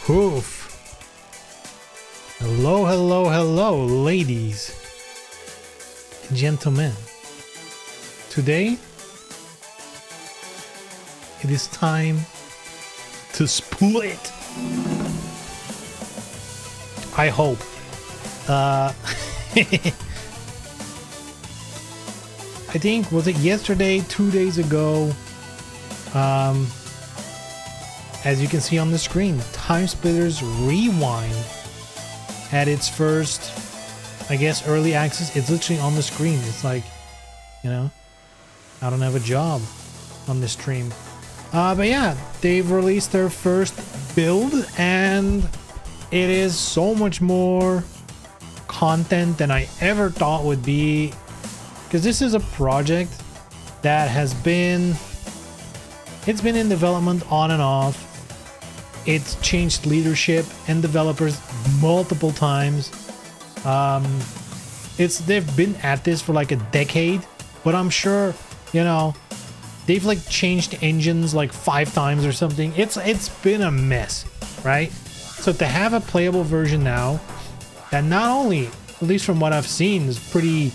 Oof. Hello, hello, hello, ladies and gentlemen. Today, it is time to split. I hope. I think, was it yesterday, 2 days ago? As you can see on the screen, Timesplitters Rewind had its first, I guess, early access. It's literally on the screen. It's like, you know, I don't have a job on this stream. But yeah, they've released their first build, and it is so much more content than I ever thought would be, because this is a project that has been, it's been in development on and off. It's changed leadership and developers multiple times. They've been at this for like a decade, but I'm sure, you know, they've like changed engines like 5 times or something. It's been a mess, right? So to have a playable version now that not only, at least from what I've seen, is pretty,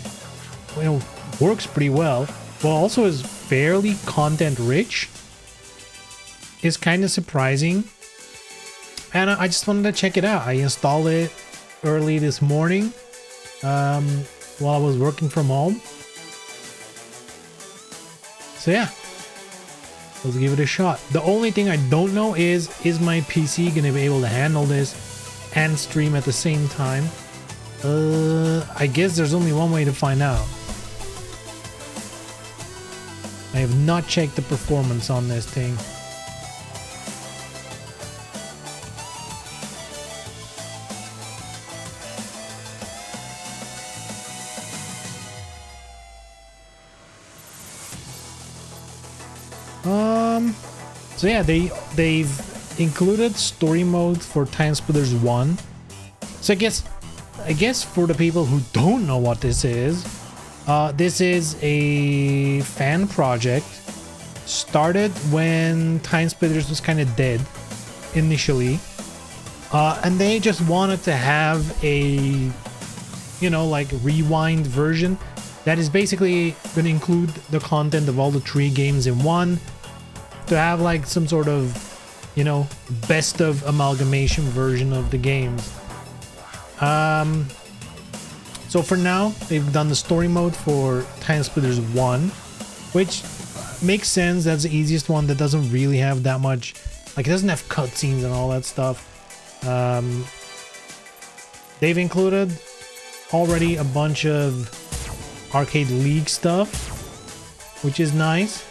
you know, works pretty well, but also is fairly content rich, is kind of surprising. And I just wanted to check it out. I installed it early this morning while I was working from home. So yeah, let's give it a shot. The only thing I don't know is my PC going to be able to handle this and stream at the same time? I guess there's only one way to find out. I have not checked the performance on this thing. So yeah, they've included story mode for Timesplitters 1. So I guess for the people who don't know what this is a fan project started when Timesplitters was kind of dead initially, and they just wanted to have a, you know, like rewind version that is basically going to include the content of all the 3 games in one, to have like some sort of, you know, best of amalgamation version of the games. So for now, they've done the story mode for Timesplitters 1, which makes sense. That's the easiest one that doesn't really have that much, like it doesn't have cutscenes and all that stuff. They've included already a bunch of Arcade League stuff, which is nice.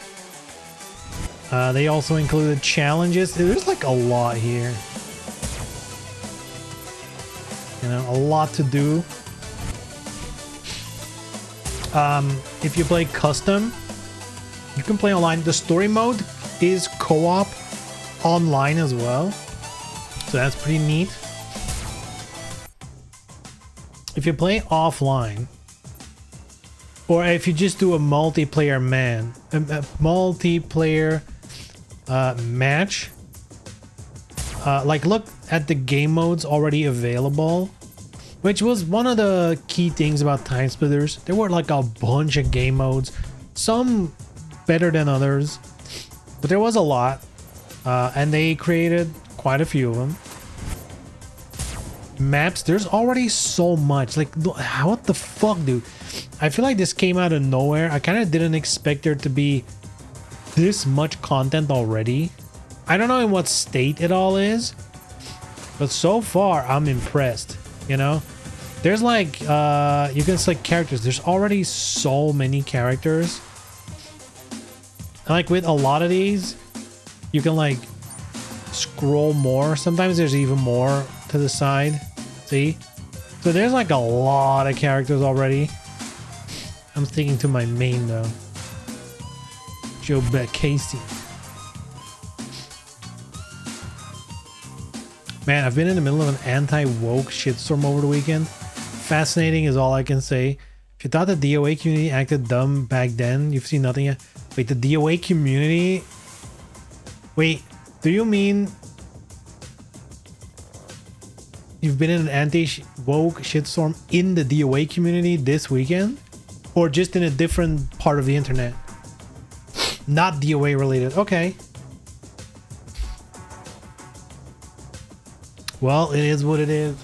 They also included challenges. There's like a lot here. You know, a lot to do. If you play custom, you can play online. The story mode is co-op online as well, so that's pretty neat. If you play offline, or if you just do a multiplayer match, like look at the game modes already available, which was one of the key things about Timesplitters. There were like a bunch of game modes, some better than others, but there was a lot, and they created quite a few of them. Maps, there's already so much. Like, what the fuck, dude? I feel like this came out of nowhere. I kind of didn't expect there to be this much content already. I don't know in what state it all is, but so far I'm impressed. You know, there's like you can select characters. There's already so many characters, and like with a lot of these, you can like scroll more. Sometimes there's even more to the side. See, so there's like a lot of characters already. I'm sticking to my main though, Joe Beck Casey. Man, I've been in the middle of an anti-woke shitstorm over the weekend. Fascinating is all I can say. If you thought the DOA community acted dumb back then, you've seen nothing yet. Wait, the DOA community? Wait, do you mean you've been in an anti-woke shitstorm in the DOA community this weekend? Or just in a different part of the internet? Not DOA related. Okay. Well, it is what it is.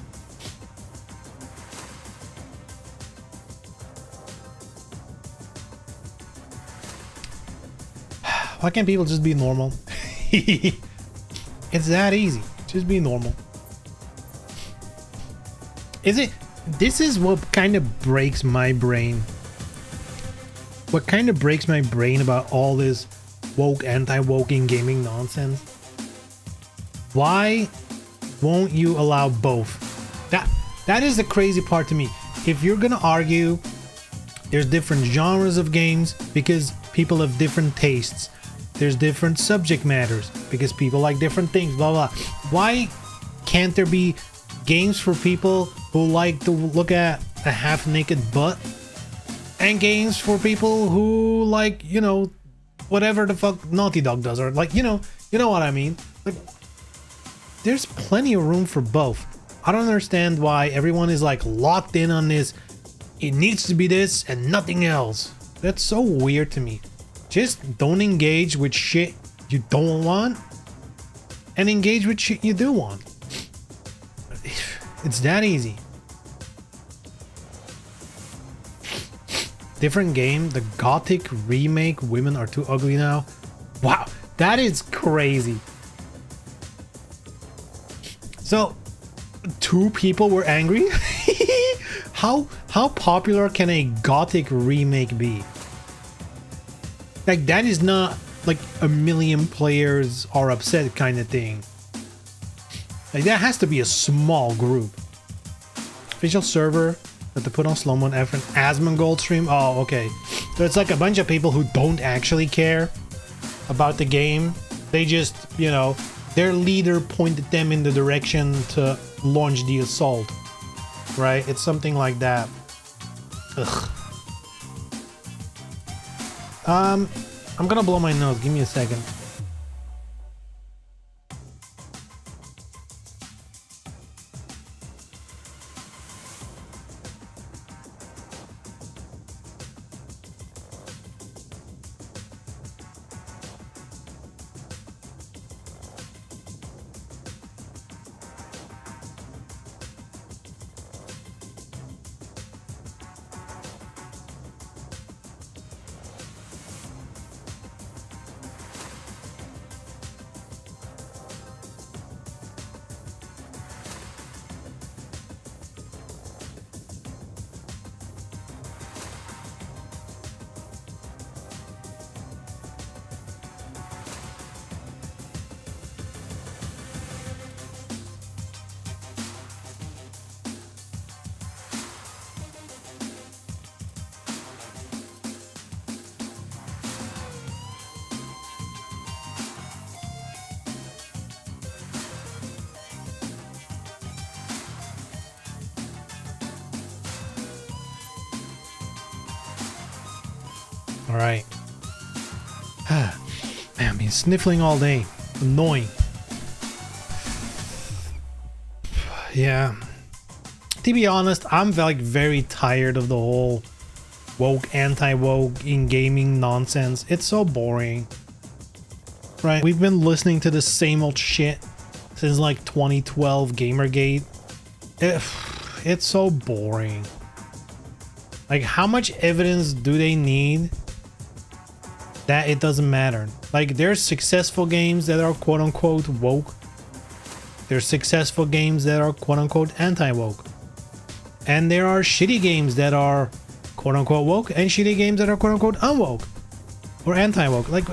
Why can't people just be normal? It's that easy. Just be normal. Is it? This is what kind of breaks my brain. What kind of breaks my brain about all this woke, anti-woke in gaming nonsense? Why won't you allow both? That is the crazy part to me. If you're gonna argue there's different genres of games because people have different tastes, there's different subject matters because people like different things, blah blah. Why can't there be games for people who like to look at a half-naked butt, and games for people who like, you know, whatever the fuck Naughty Dog does, or like, you know what I mean? Like, there's plenty of room for both. I don't understand why everyone is like locked in on this. It needs to be this and nothing else. That's so weird to me. Just don't engage with shit you don't want and engage with shit you do want. It's that easy. Different game, the Gothic remake, Women Are Too Ugly Now. Wow, that is crazy. So, 2 people were angry? How popular can a Gothic remake be? Like, that is not like 1 million players are upset kind of thing. Like, that has to be a small group. Official server that they put on slow-mo and effort. Asmongold stream. Oh, okay. So it's like a bunch of people who don't actually care about the game. They just, you know, their leader pointed them in the direction to launch the assault. Right? It's something like that. Ugh. I'm gonna blow my nose. Give me a second. All right. Man, I've been sniffling all day. Annoying. Yeah. To be honest, I'm like very tired of the whole woke, anti-woke in gaming nonsense. It's so boring. Right? We've been listening to the same old shit since like 2012 Gamergate. It's so boring. Like, how much evidence do they need that it doesn't matter? Like, there's successful games that are quote-unquote woke. There's successful games that are quote-unquote anti-woke. And there are shitty games that are quote-unquote woke and shitty games that are quote-unquote unwoke or anti-woke. Like,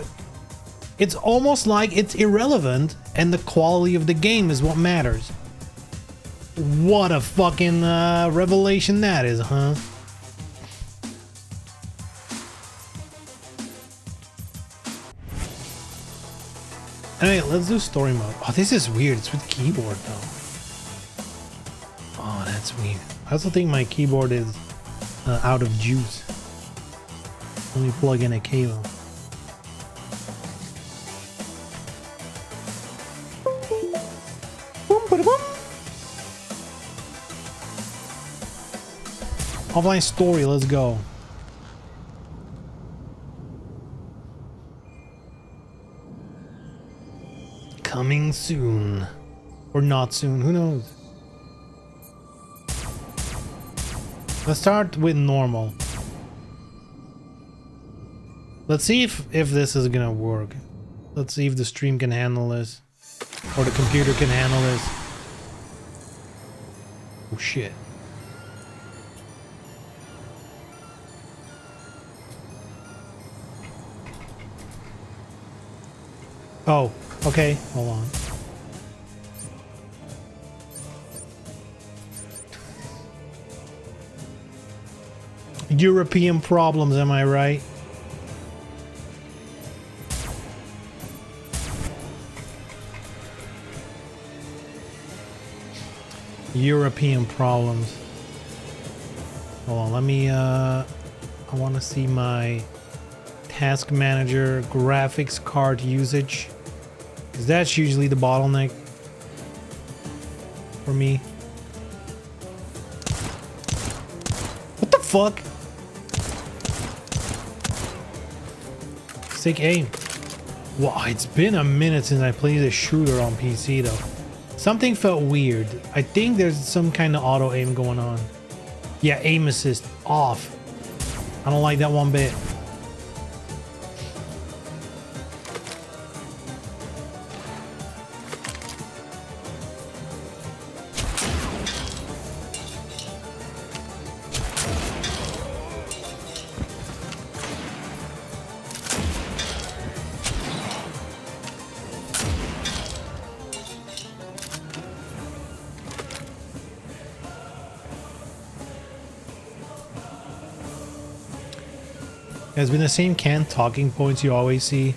it's almost like it's irrelevant and the quality of the game is what matters. What a fucking revelation that is, huh? Anyway, let's do story mode. Oh, this is weird. It's with keyboard though. Oh, that's weird. I also think my keyboard is out of juice. Let me plug in a cable. Offline story, let's go. Coming soon. Or not soon, who knows? Let's start with normal. Let's see if this is gonna work. Let's see if the stream can handle this. Or the computer can handle this. Oh shit. Oh, okay, hold on. European problems, am I right? European problems. Hold on, let me I want to see my task manager graphics card usage, because that's usually the bottleneck for me. What the fuck? Sick aim. Wow, it's been a minute since I played a shooter on PC though. Something felt weird. I think there's some kind of auto aim going on. Yeah, aim assist off. I don't like that one bit. Has been the same canned talking points you always see.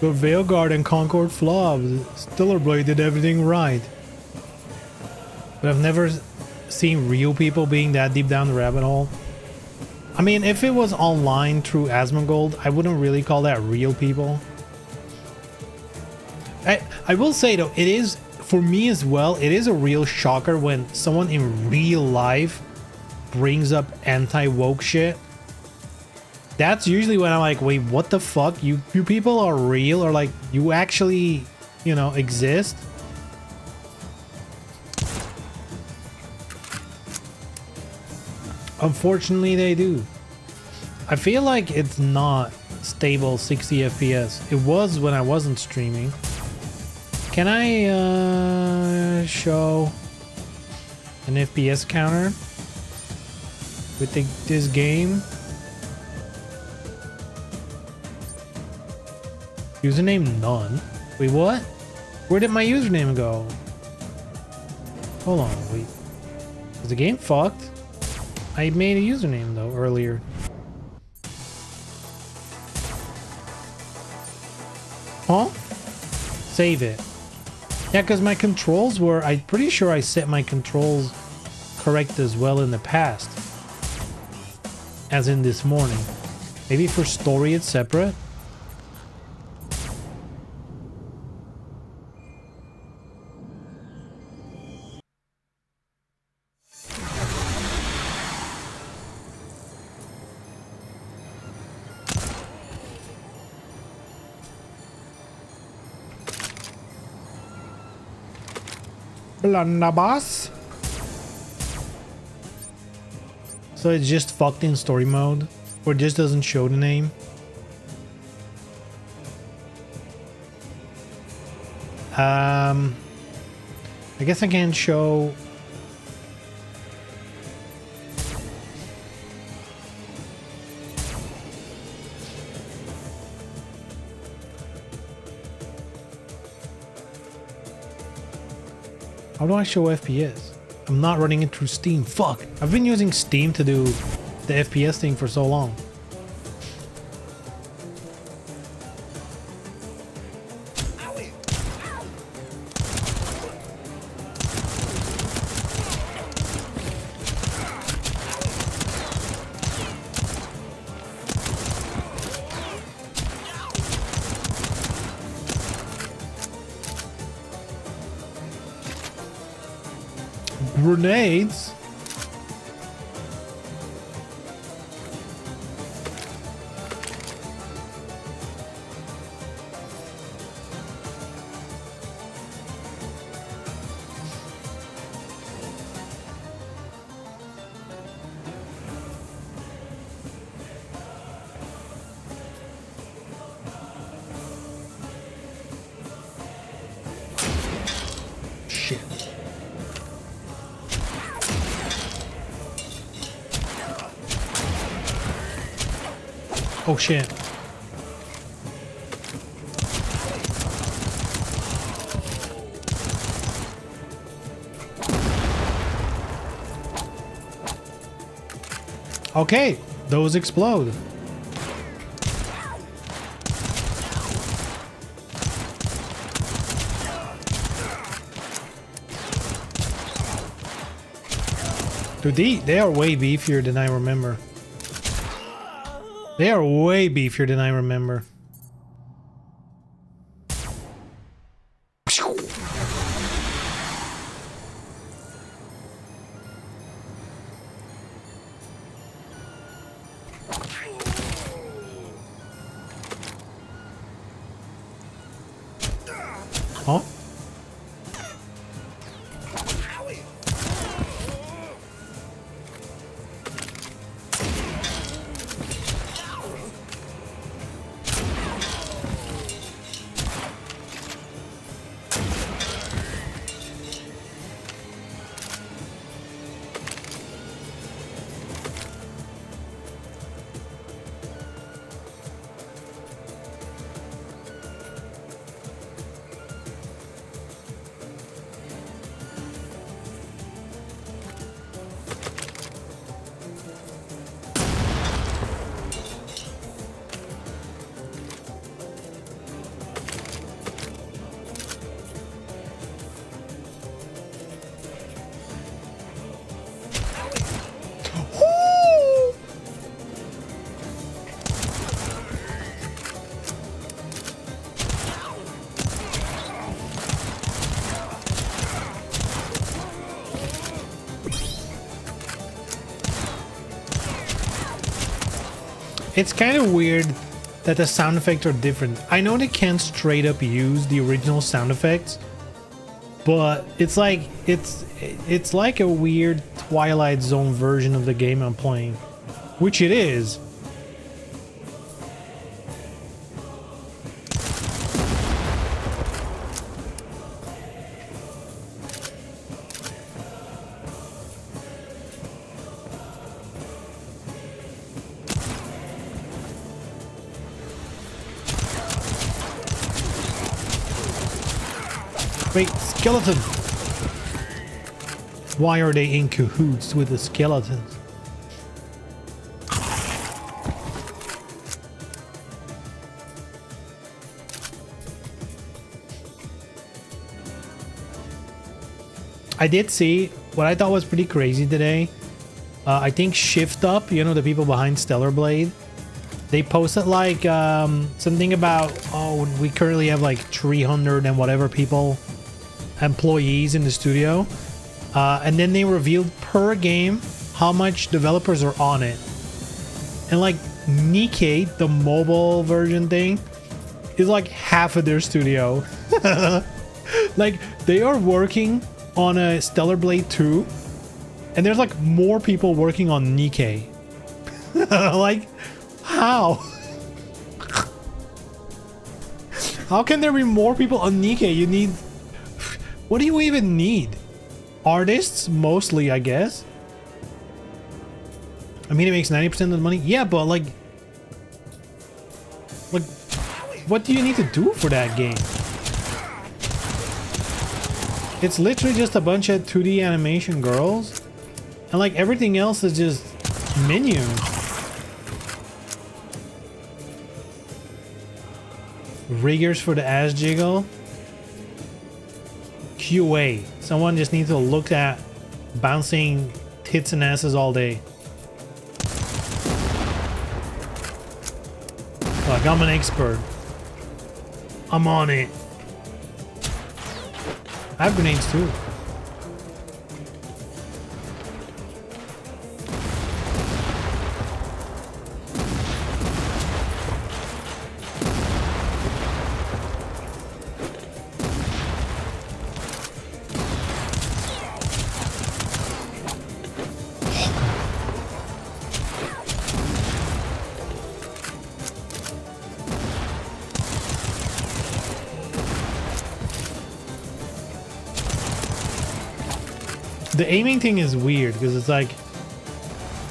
But Veilguard and Concord flopped. Stillerblade did everything right. But I've never seen real people being that deep down the rabbit hole. I mean, if it was online through Asmongold, I wouldn't really call that real people. I will say though, it is, for me as well, it is a real shocker when someone in real life brings up anti-woke shit. That's usually when I'm like, wait, what the fuck? You people are real, or like you actually, you know, exist? Unfortunately, they do. I feel like it's not stable 60 FPS. It was when I wasn't streaming. Can I show an FPS counter with this game? Username none. Wait, what? Where did my username go? Hold on, wait. Is the game fucked? I made a username though earlier. Huh? Save it. Yeah, because my controls were, I'm pretty sure I set my controls correct as well in the past. As in this morning. Maybe for story it's separate? Blunderbuss. So it's just fucked in story mode, or it just doesn't show the name. I guess I can show. How do I show FPS? I'm not running it through Steam. Fuck. I've been using Steam to do the FPS thing for so long. Grenades? Oh shit. Okay, those explode. Dude, they are way beefier than I remember. They are way beefier than I remember. Huh? It's kind of weird that the sound effects are different. I know they can't straight up use the original sound effects, but it's like it's like a weird Twilight Zone version of the game I'm playing, which it is. Wait, skeleton! Why are they in cahoots with the skeletons? I did see what I thought was pretty crazy today. I think Shift Up, you know, the people behind Stellar Blade, they posted like something about, oh, we currently have like 300 and whatever people, employees in the studio, and then they revealed per game how much developers are on it, and like Nikkei, the mobile version thing, is like half of their studio. Like they are working on a Stellar Blade 2 and there's like more people working on Nikkei. Like how? How can there be more people on Nikkei? You need, what do you even need? Artists mostly, I guess. I mean, it makes 90% of the money. Yeah, but like what do you need to do for that game? It's literally just a bunch of 2D animation girls, and like everything else is just minions. Riggers for the ass jiggle. QA. Someone just needs to look at bouncing tits and asses all day. Like, I'm an expert. I'm on it. I have grenades too. The aiming thing is weird because it's like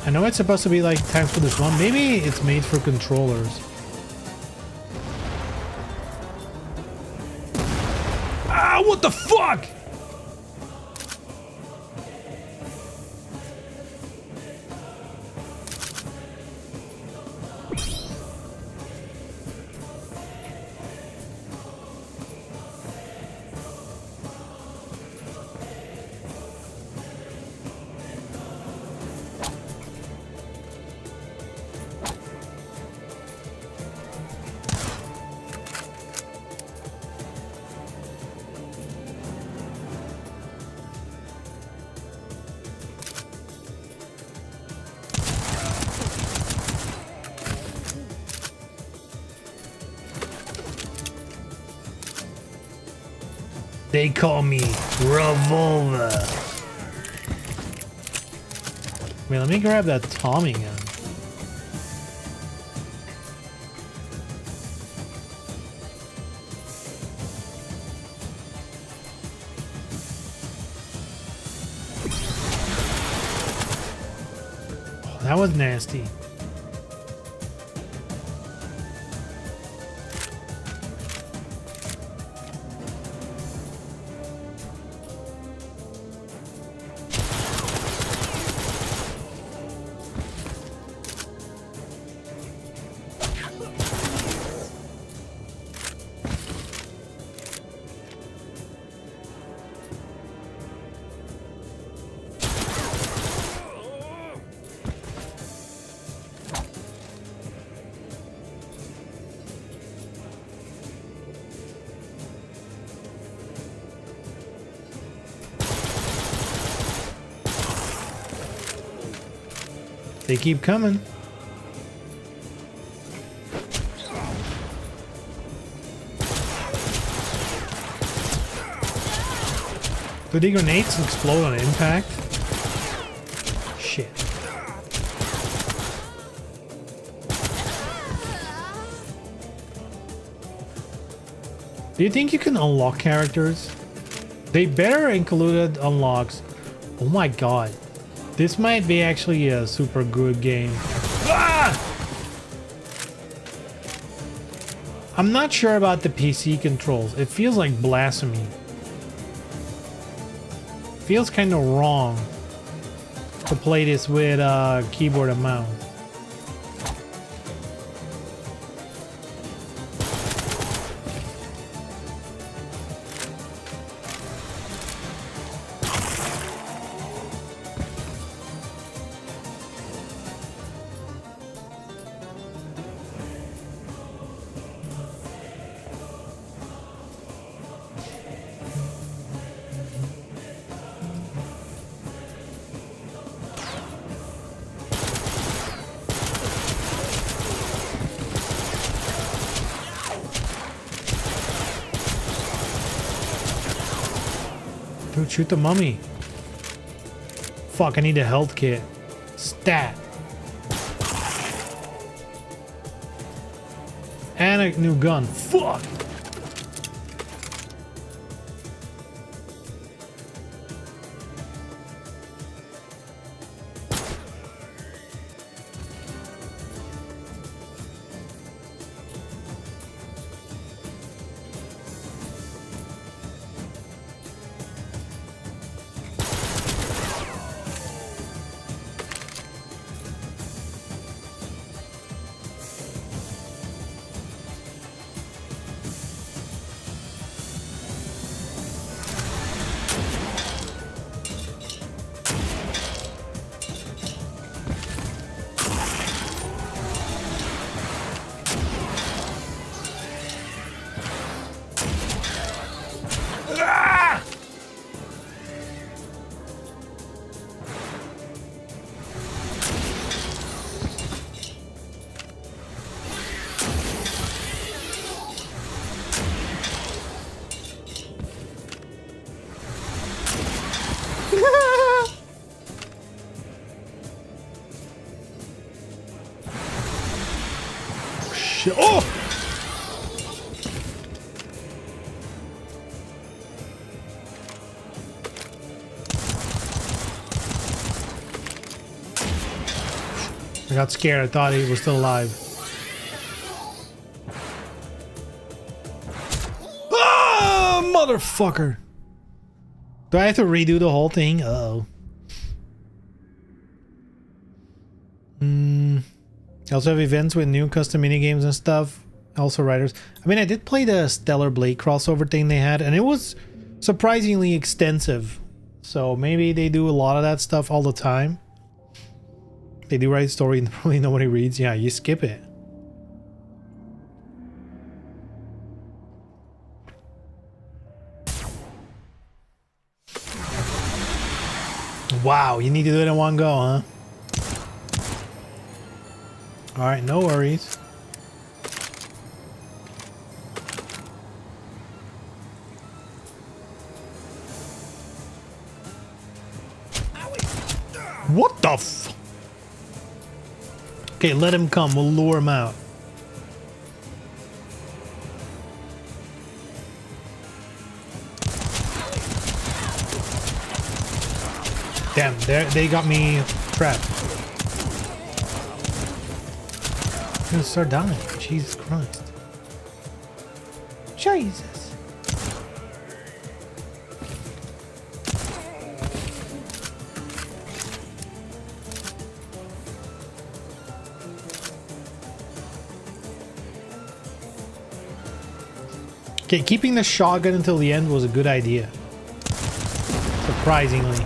I know it's supposed to be like Timesplitters 1. Maybe it's made for controllers. Ah, what the fuck? They call me Revolver. Wait, let me grab that Tommy gun. Oh, that was nasty. They keep coming. Do the grenades explode on impact? Shit. Do you think you can unlock characters? They better included unlocks. Oh my god. This might be actually a super good game. Ah! I'm not sure about the PC controls. It feels like blasphemy. Feels kind of wrong to play this with keyboard and mouse. Dude, shoot the mummy. Fuck, I need a health kit. Stat. And a new gun. Fuck. Shit. Oh! I got scared. I thought he was still alive. Ah, motherfucker. Do I have to redo the whole thing? Uh-oh. I also have events with new custom minigames and stuff. Also writers. I mean, I did play the Stellar Blade crossover thing they had, and it was surprisingly extensive. So maybe they do a lot of that stuff all the time. They do write story and probably nobody reads. Yeah, you skip it. Wow, you need to do it in one go, huh? Alright, no worries. What the f... Okay, let him come. We'll lure him out. Damn, they got me trapped. I'm gonna start dying. Jesus Christ. Jesus. Okay, keeping the shotgun until the end was a good idea. Surprisingly.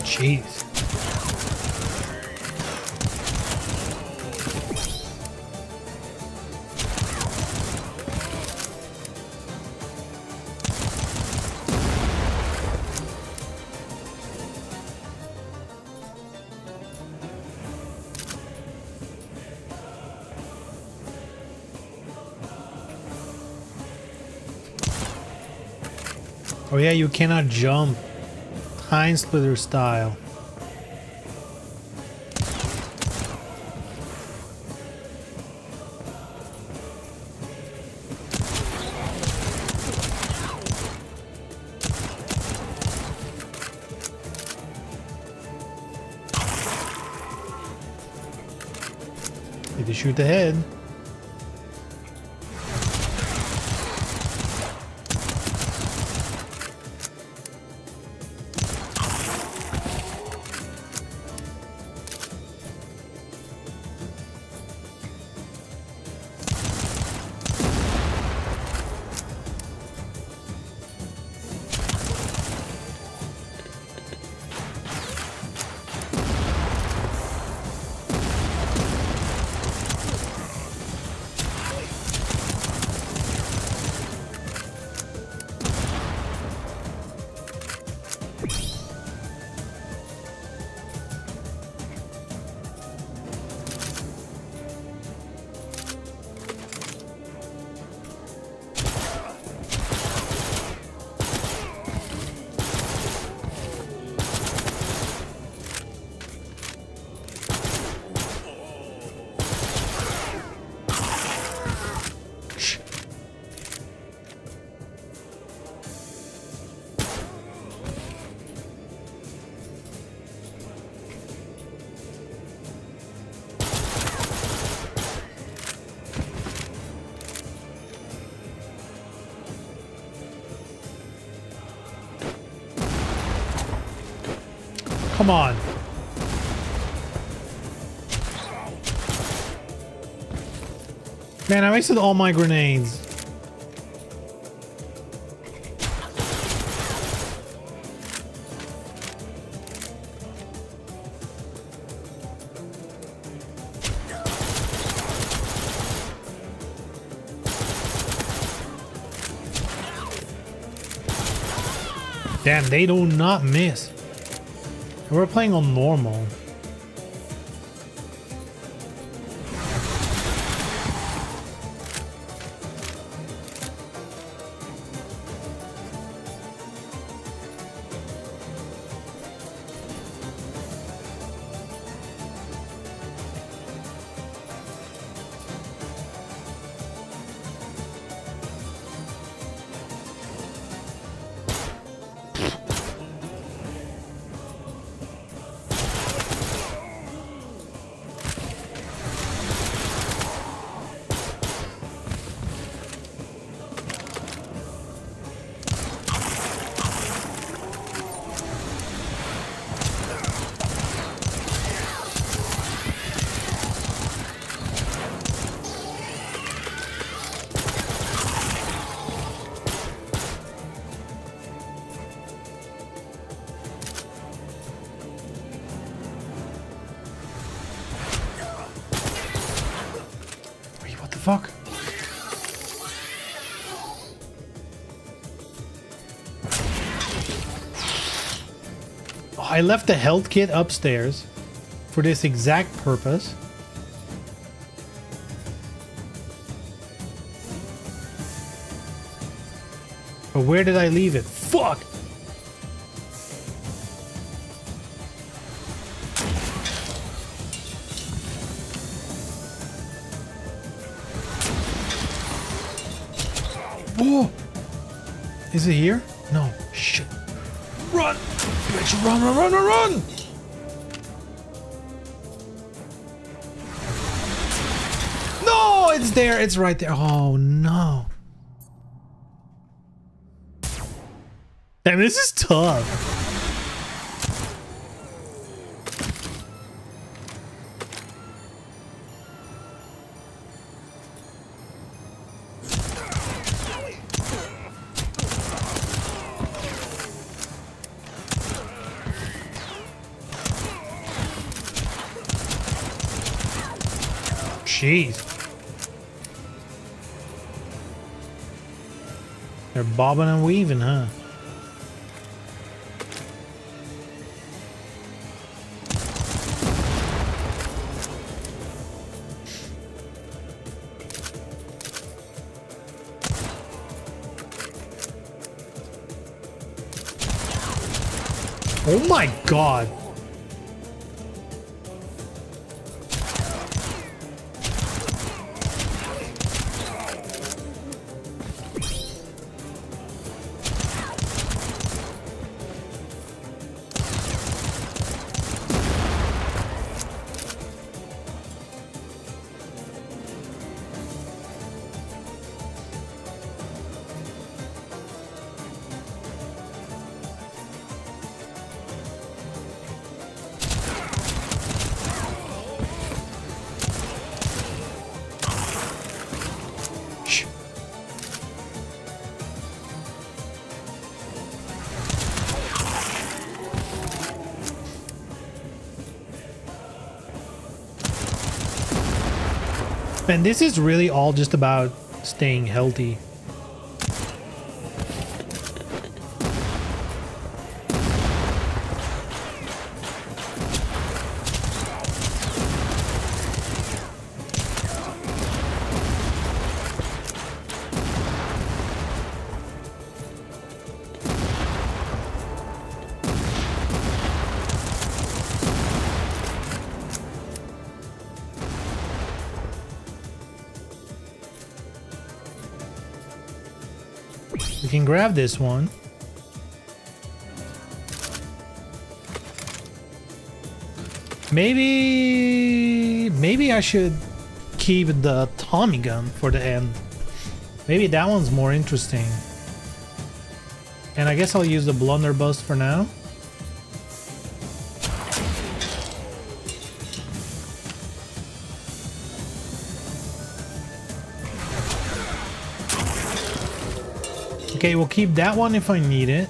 Jeez. Oh yeah, you cannot jump. Timesplitters style. Need to shoot the head. Come on. Man, I wasted all my grenades. Damn, they do not miss. We're playing on normal. I left the health kit upstairs for this exact purpose. But where did I leave it? Fuck! Whoa! Is it here? No. Shit. Run! Bitch, run, run, run, run, run! No! It's there. It's right there. Oh, no. Damn, this is tough. Jeez. They're bobbing and weaving, huh? Oh my god. And this is really all just about staying healthy. We can grab this one. Maybe I should keep the Tommy gun for the end. Maybe that one's more interesting. And I guess I'll use the blunderbuss for now. Okay, we'll keep that one if I need it.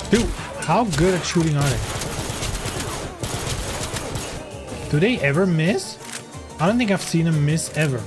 Dude, how good at shooting are they? Do they ever miss? I don't think I've seen them miss ever.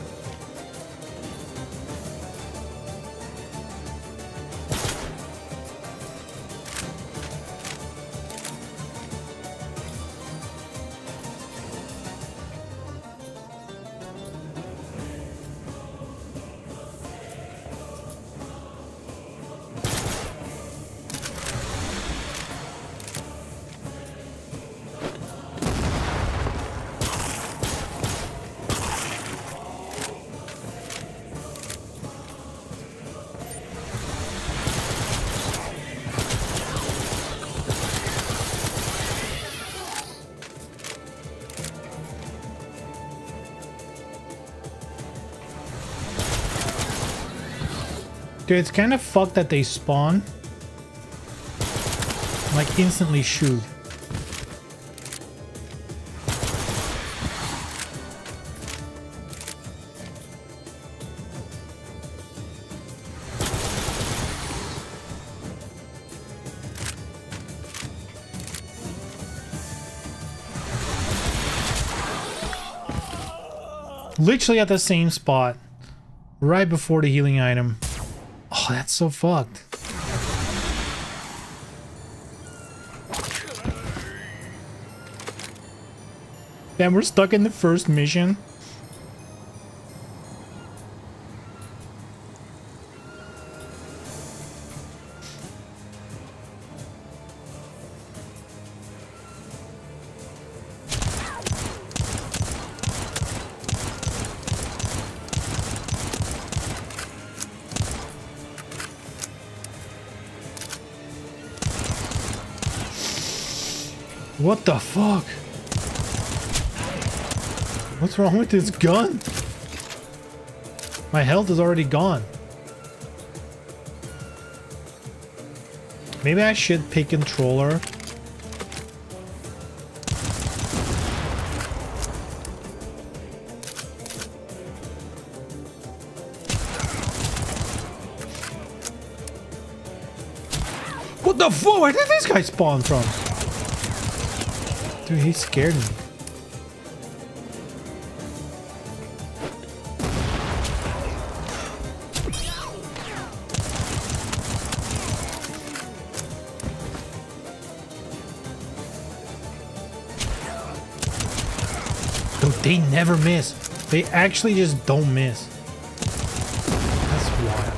Dude, it's kind of fucked that they spawn. Like, instantly shoot. Literally at the same spot. Right before the healing item. Oh, that's so fucked. Damn, we're stuck in the first mission. What the fuck? What's wrong with this gun? My health is already gone. Maybe I should pick controller. What the fuck? Where did this guy spawn from? Dude, he scared me. Dude, they never miss. They actually just don't miss. That's wild.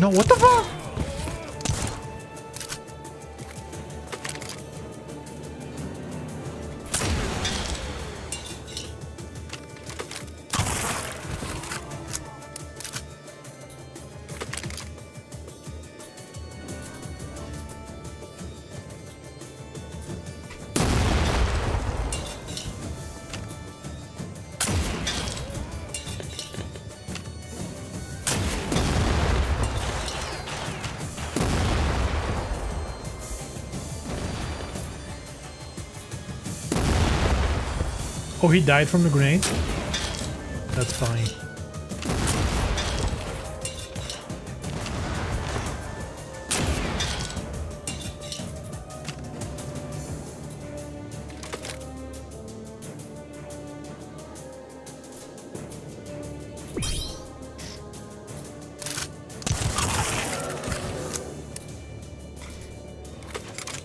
No, what the fuck? Oh, he died from the grenade? That's fine.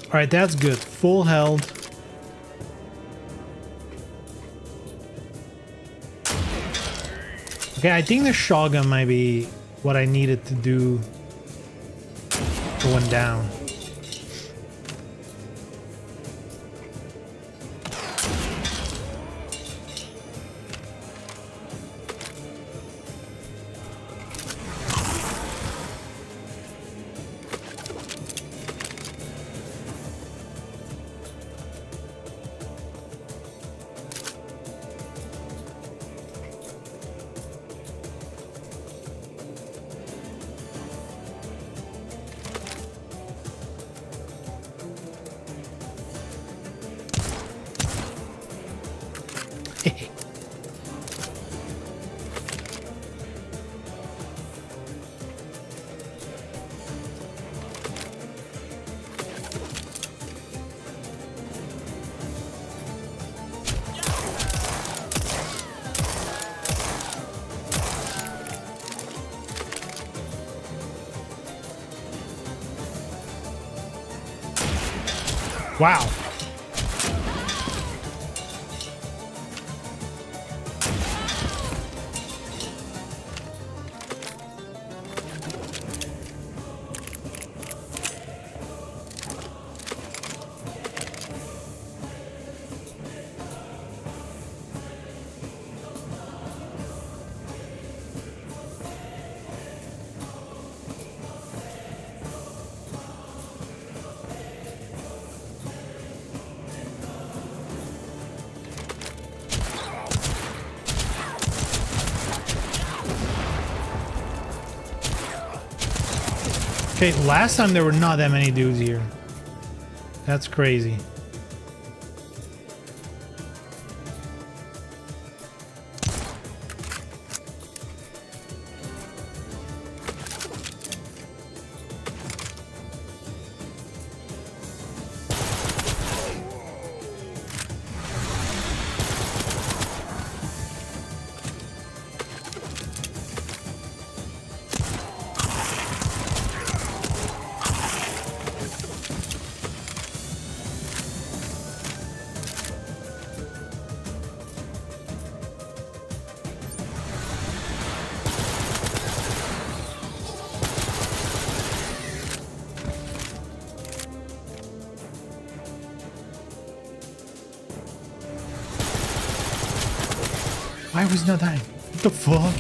Alright, that's good. Full health. Okay, I think the shotgun might be what I needed to do going down. Wow. shit, last time there were not that many dudes here. That's crazy. Why was he not dying? What the fuck?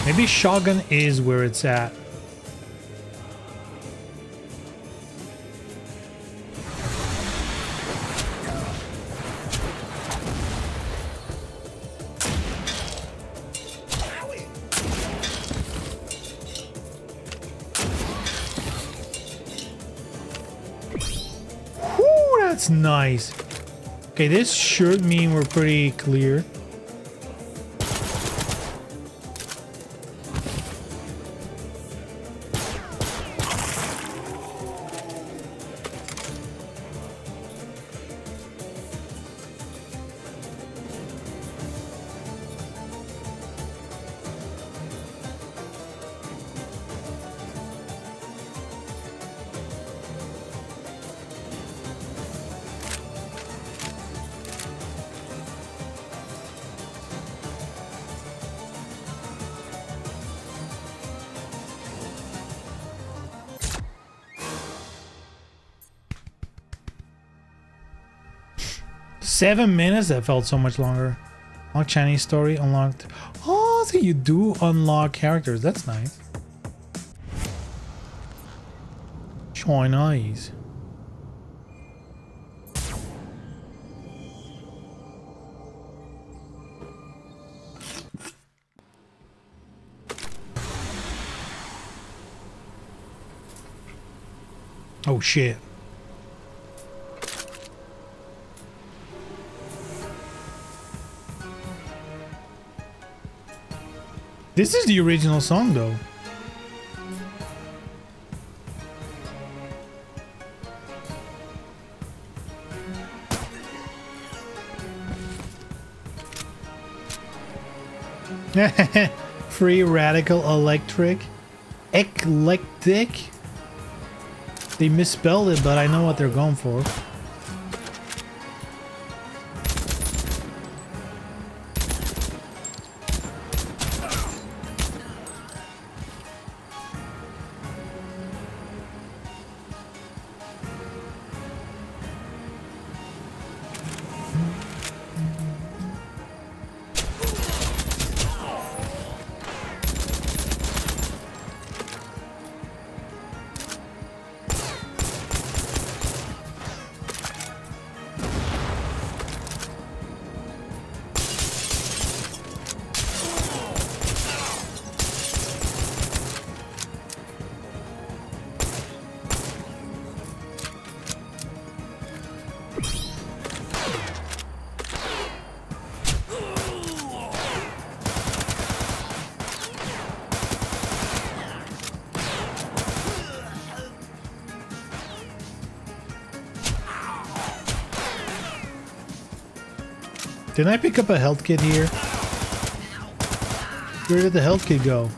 Maybe shotgun is where it's at. That's nice. Okay, this should mean we're pretty clear. Seven minutes? That felt so much longer. Unlock Chinese story, unlocked. Oh, so you do unlock characters. That's nice. Chinese. Oh shit. This is the original song though. Free radical electric. Eclectic. They misspelled it, but I know what they're going for. Didn't I pick up a health kit here? Where did the health kit go?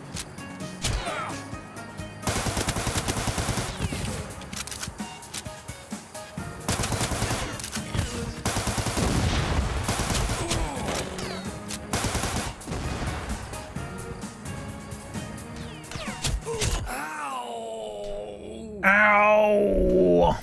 Ow!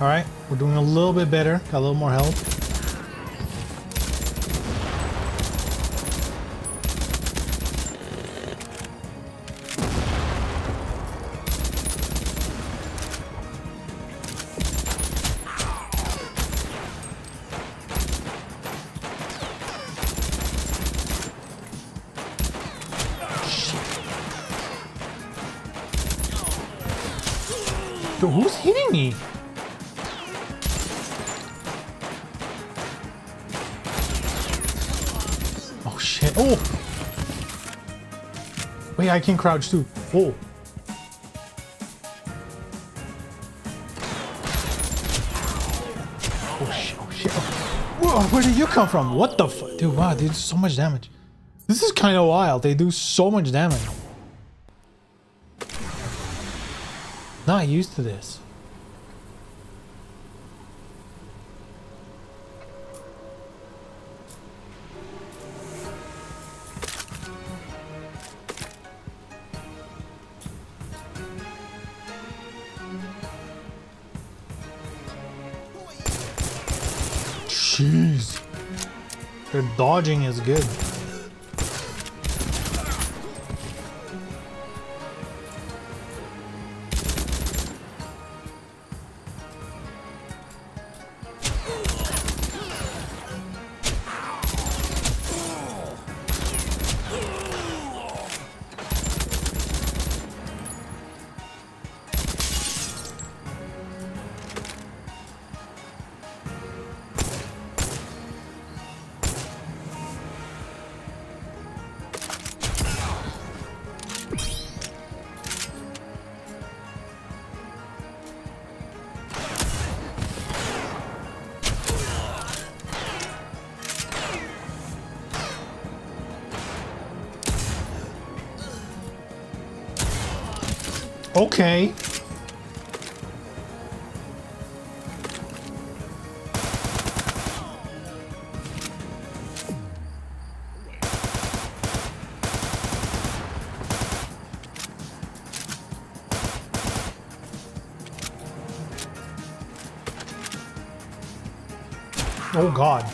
All right, we're doing a little bit better. Got a little more health. Dude, who's hitting me? Oh shit. Oh! Wait, I can crouch too. Oh. Oh shit, oh shit. Whoa, where did you come from? What the fuck? Dude, wow, they do so much damage. This is kind of wild. They do so much damage. Not used to this. Jeez. Their dodging is good. Okay. Oh God.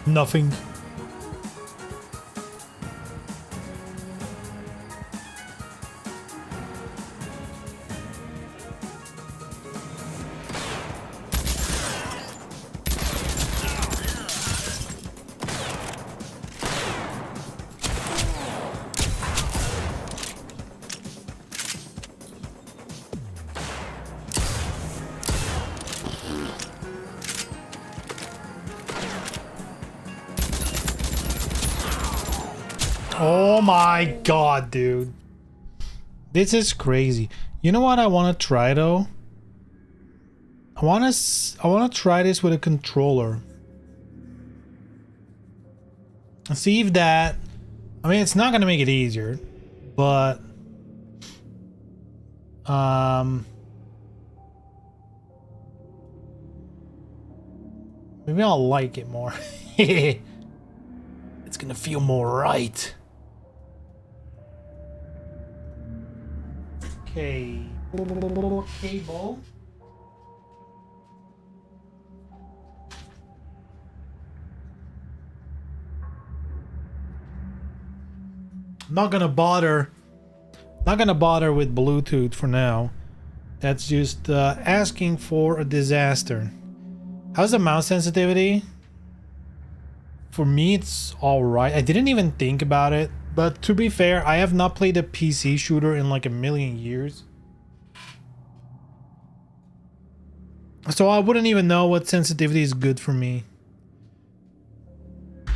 Nothing. Oh my God, dude. This is crazy. You know what I want to try though? I want to try this with a controller. And see if that, I mean, it's not going to make it easier, but maybe I'll like it more. It's going to feel more right. Okay, cable. Not gonna bother with Bluetooth for now. That's just asking for a disaster. How's the mouse sensitivity? For me, it's all right. I didn't even think about it. But to be fair, I have not played a PC shooter in like a million years. So I wouldn't even know what sensitivity is good for me.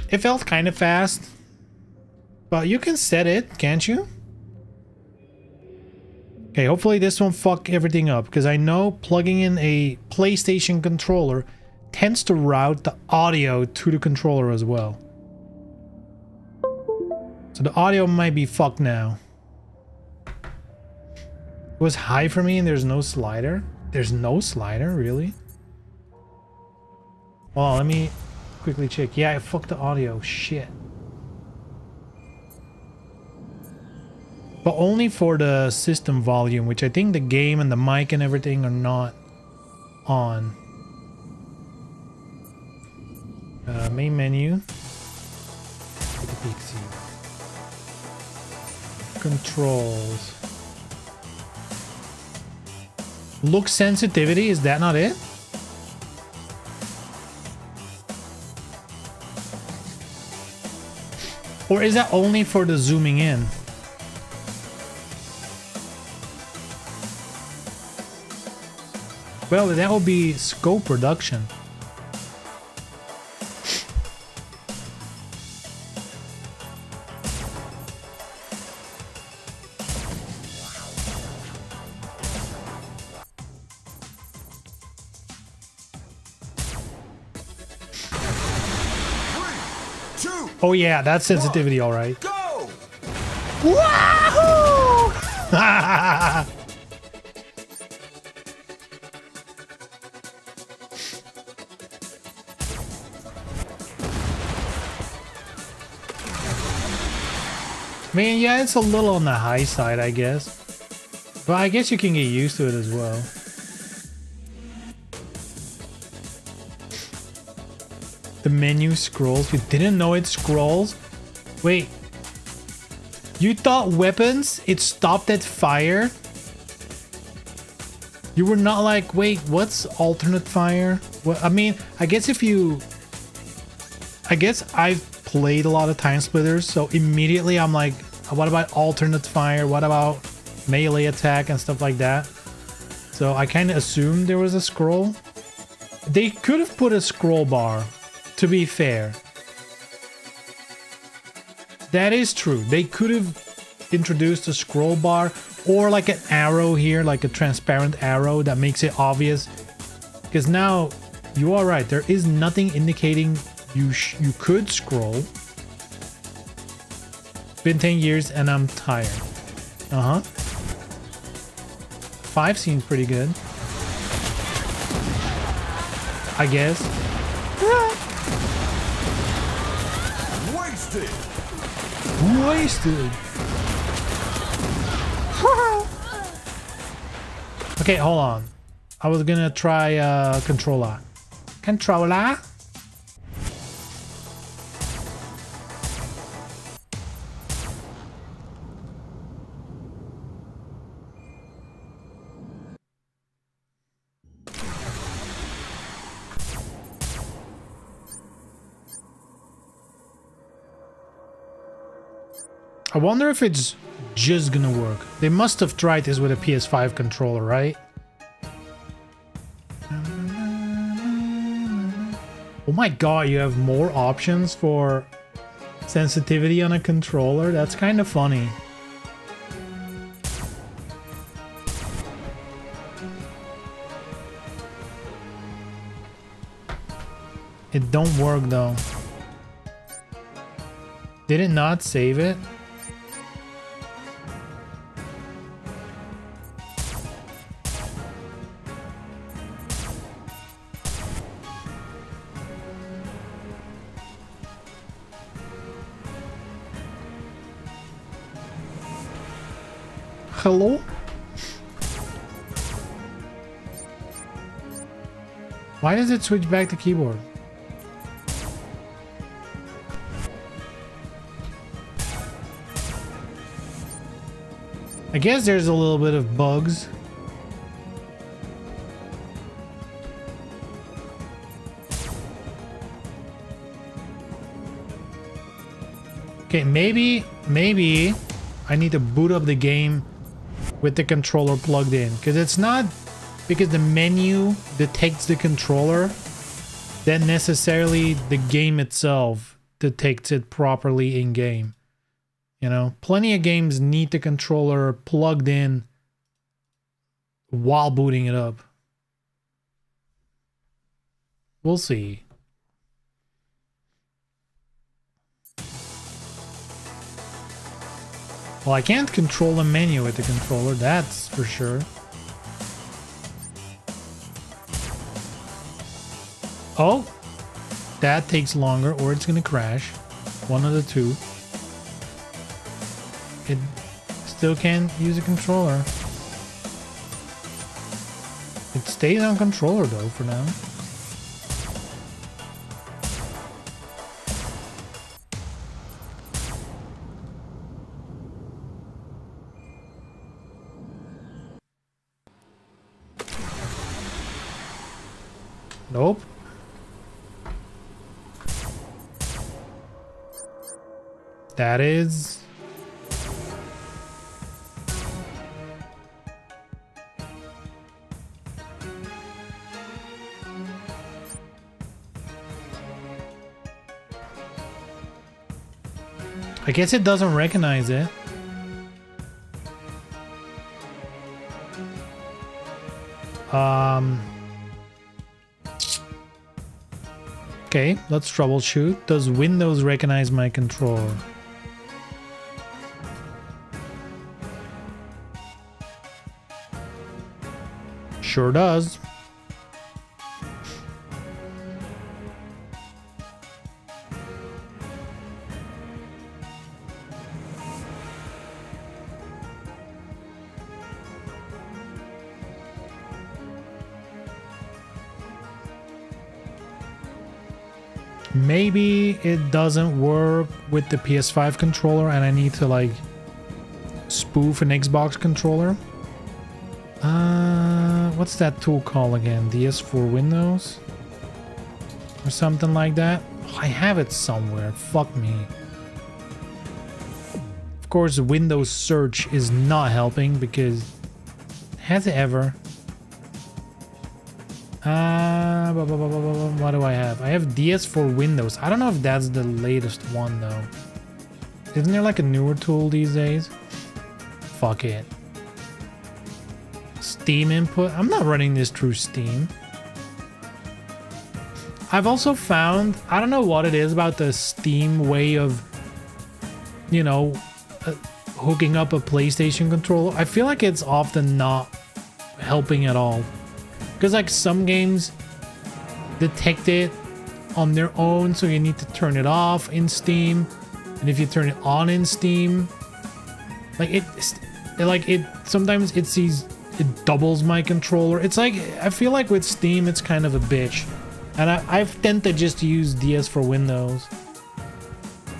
It felt kind of fast. But you can set it, can't you? Okay, hopefully this won't fuck everything up, because I know plugging in a PlayStation controller tends to route the audio to the controller as well. So the audio might be fucked now. It was high for me and there's no slider? There's no slider, really? Well, let me quickly check. Yeah, I fucked the audio. Shit. But only for the system volume, which I think the game and the mic and everything are not on. Main menu. Controls. Look sensitivity, is that not it? Or is that only for the zooming in? Well, that will be scope reduction. Oh yeah, that's sensitivity, all right. Go! Wahoo! I mean, yeah, it's a little on the high side, I guess. But I guess you can get used to it as well. The menu scrolls. You didn't know it scrolls? Wait. You thought weapons, it stopped at fire? You were not like, wait, what's alternate fire? Well, I mean, I guess if you... I guess I've played a lot of Timesplitters, so immediately I'm like, what about alternate fire? What about melee attack and stuff like that? So I kind of assumed there was a scroll. They could have put a scroll bar, to be fair. That is true. They could have introduced a scroll bar or like an arrow here, like a transparent arrow that makes it obvious. Because now you are right. There is nothing indicating you could scroll. Been 10 years and I'm tired. 5 seems pretty good, I guess. Wasted. Okay, hold on. I was gonna try controller. Controller? I wonder if it's just gonna work. They must have tried this with a PS5 controller, right? Oh my god, you have more options for sensitivity on a controller? That's kind of funny. It don't work though. Did it not save it? Hello? Why does it switch back to keyboard? I guess there's a little bit of bugs. Okay, maybe I need to boot up the game with the controller plugged in, because it's not because the menu detects the controller, then necessarily the game itself detects it properly in game. You know, plenty of games need the controller plugged in while booting it up. We'll see. Well, I can't control the menu with the controller, that's for sure. Oh, that takes longer or it's gonna crash. One of the two. It still can't use a controller. It stays on controller though for now. Nope. That is... I guess it doesn't recognize it. Okay, let's troubleshoot. Does Windows recognize my controller? Sure does. Maybe it doesn't work with the PS5 controller and I need to like spoof an Xbox controller. What's that tool called again? DS for Windows? Or something like that? Oh, I have it somewhere. Fuck me. Of course, Windows search is not helping because... Has it ever? What do I have? I have DS for Windows. I don't know if that's the latest one though. Isn't there like a newer tool these days? Fuck it. Steam input. I'm not running this through Steam. I've also found, I don't know what it is about the Steam way of, you know, hooking up a PlayStation controller. I feel like it's often not helping at all. Because like some games detect it on their own, so you need to turn it off in Steam. And if you turn it on in Steam, like it sometimes it sees, it doubles my controller. It's like, I feel like with Steam, it's kind of a bitch. And I've tend to just use DS for Windows.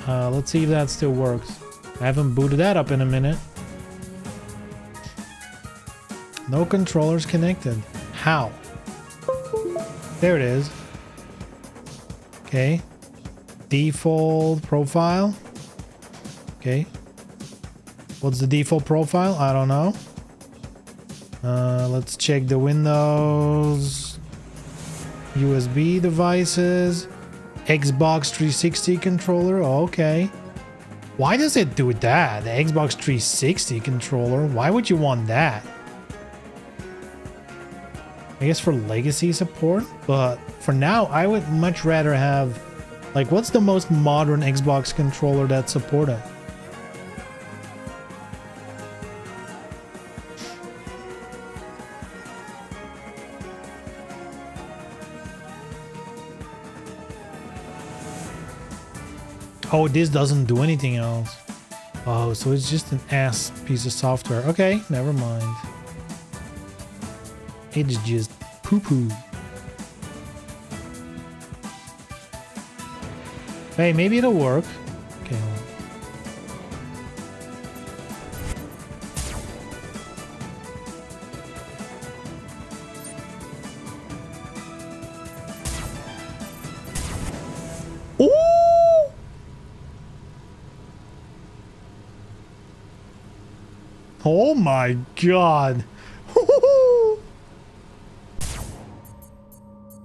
Let's see if that still works. I haven't booted that up in a minute. No controllers connected. How? There it is. Okay. Default profile. Okay. What's the default profile? I don't know. Let's check the Windows. USB devices. Xbox 360 controller. Okay. Why does it do that? The Xbox 360 controller? Why would you want that? I guess for legacy support, but for now, I would much rather have, like, what's the most modern Xbox controller that's supported? Oh, this doesn't do anything else. Oh, so it's just an ass piece of software. Okay, never mind. It's just poo-poo. Hey, maybe it'll work. Okay, hold on. Ooh! Oh my god.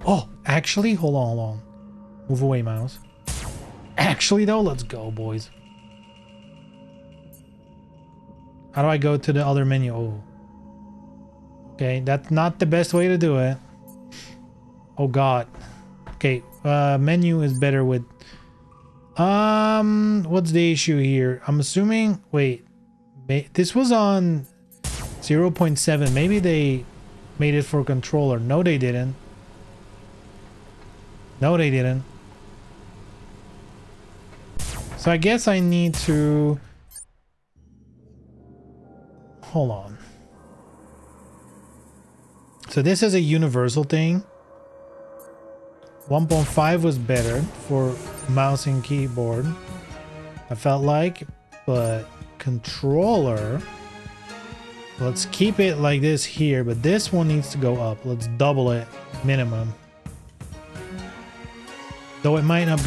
Oh, actually, hold on, hold on. Move away, mouse. Actually, though, let's go, boys. How do I go to the other menu? Oh. Okay, that's not the best way to do it. Oh, God. Okay, menu is better with... what's the issue here? I'm assuming... Wait. This was on 0.7. Maybe they made it for controller. No, they didn't. No, they didn't. So I guess I need to... Hold on. So this is a universal thing. 1.5 was better for mouse and keyboard, I felt like, but controller, let's keep it like this here, but this one needs to go up. Let's double it minimum. Though it might not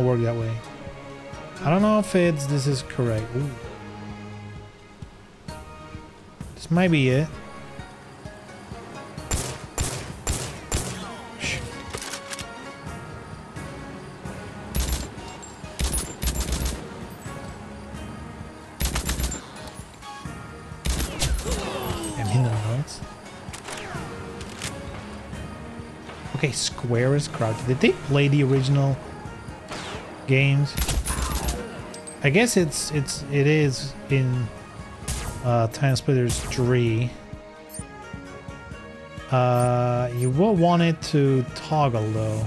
work that way. I don't know if this is correct. Ooh. This might be it. Okay, square is crouched. Did they play the original games? I guess it is in Timesplitters 3. You will want it to toggle though.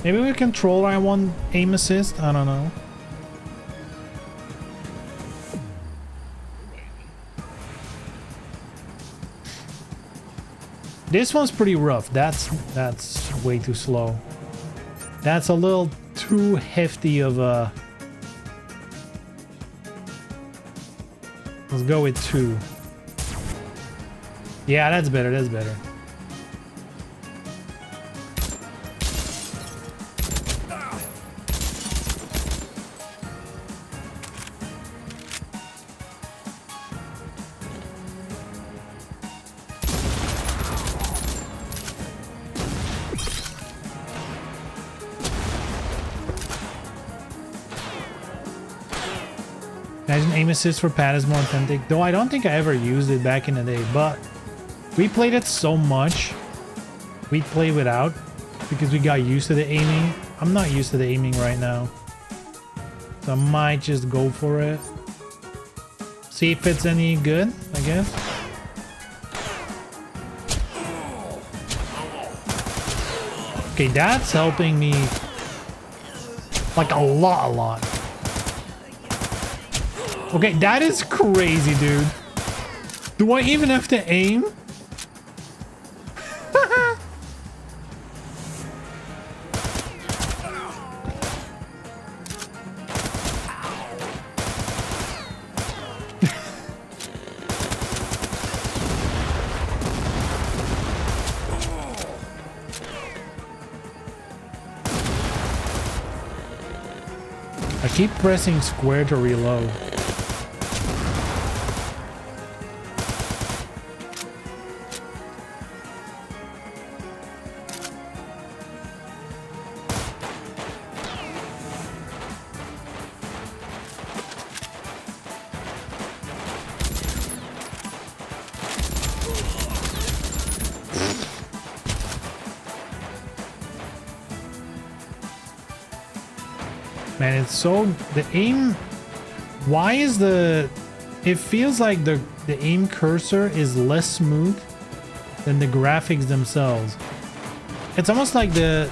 Maybe with controller I want aim assist. I don't know. This one's pretty rough. That's way too slow. That's a little too hefty of a... Let's go with 2. Yeah, that's better. That's better. Imagine aim assist for pad is more authentic. Though I don't think I ever used it back in the day, but we played it so much. We play without because we got used to the aiming. I'm not used to the aiming right now. So I might just go for it. See if it's any good, I guess. Okay, that's helping me like a lot. Okay, that is crazy, dude. Do I even have to aim? I keep pressing square to reload. Man, it's so... The aim... Why is the... It feels like the aim cursor is less smooth than the graphics themselves. It's almost like the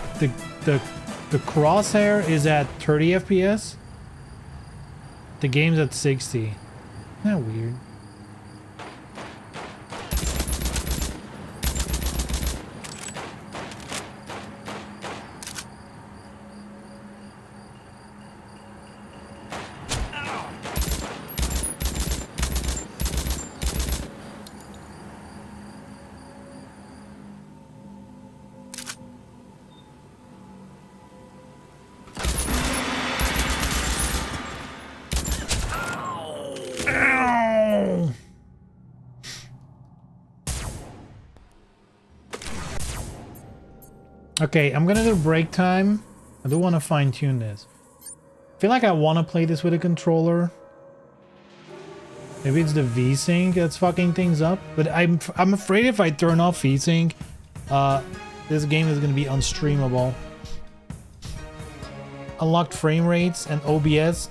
crosshair is at 30 FPS. The game's at 60. Isn't that weird? Okay, I'm gonna do break time. I do want to fine tune this. I feel like I want to play this with a controller. Maybe it's the VSync that's fucking things up, but I'm afraid if I turn off VSync, this game is gonna be unstreamable. Unlocked frame rates and OBS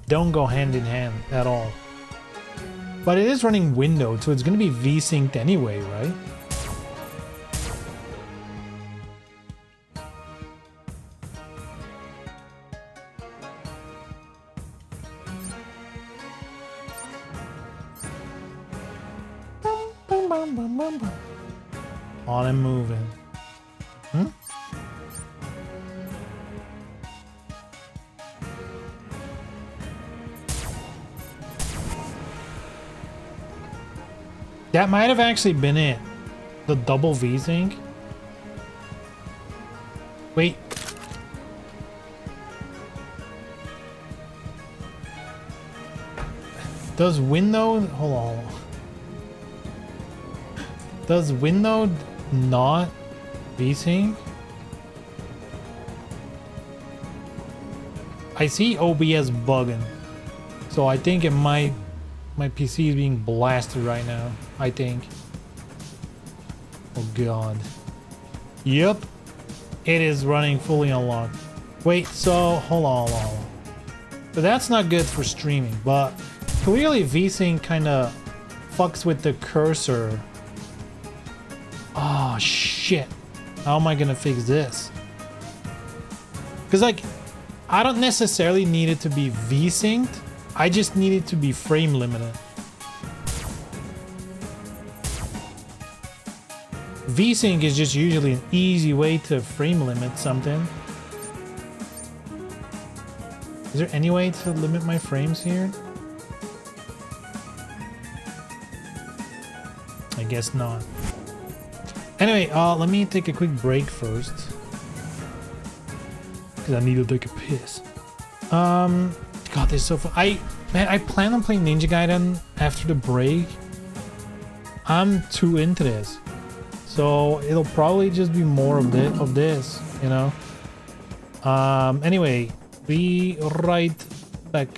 don't go hand in hand at all. But it is running Windows, so it's gonna be VSynced anyway, right? On and moving. Hmm? That might have actually been it. The double V-Sync. Wait. Does Windows... Hold on. Does Windows not V-Sync? I see OBS bugging. So I think it might... My PC is being blasted right now. I think. Oh god. Yep. It is running fully unlocked. Wait, so... Hold on. But that's not good for streaming. But clearly VSync kind of fucks with the cursor. Oh shit. How am I gonna fix this? Because like, I don't necessarily need it to be V-synced. I just need it to be frame limited. V-sync is just usually an easy way to frame limit something. Is there any way to limit my frames here? I guess not. Anyway, let me take a quick break first. Because I need to take a piss. God, this is so fun. I plan on playing Ninja Gaiden after the break. I'm too into this. So it'll probably just be more of this, you know? Anyway, be right back.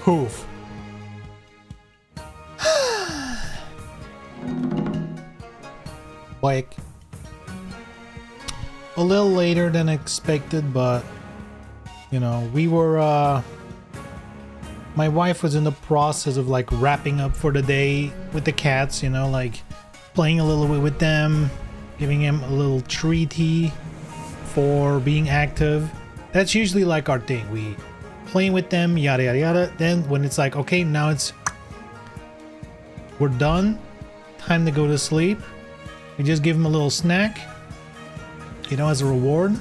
Poof. Like a little later than expected, but you know, we were my wife was in the process of like wrapping up for the day with the cats, you know, like playing a little bit with them, giving them a little treaty for being active. That's usually like our thing. We playing with them, yada yada yada. Then when it's like, okay, now we're done, time to go to sleep, we just give them a little snack, you know, as a reward,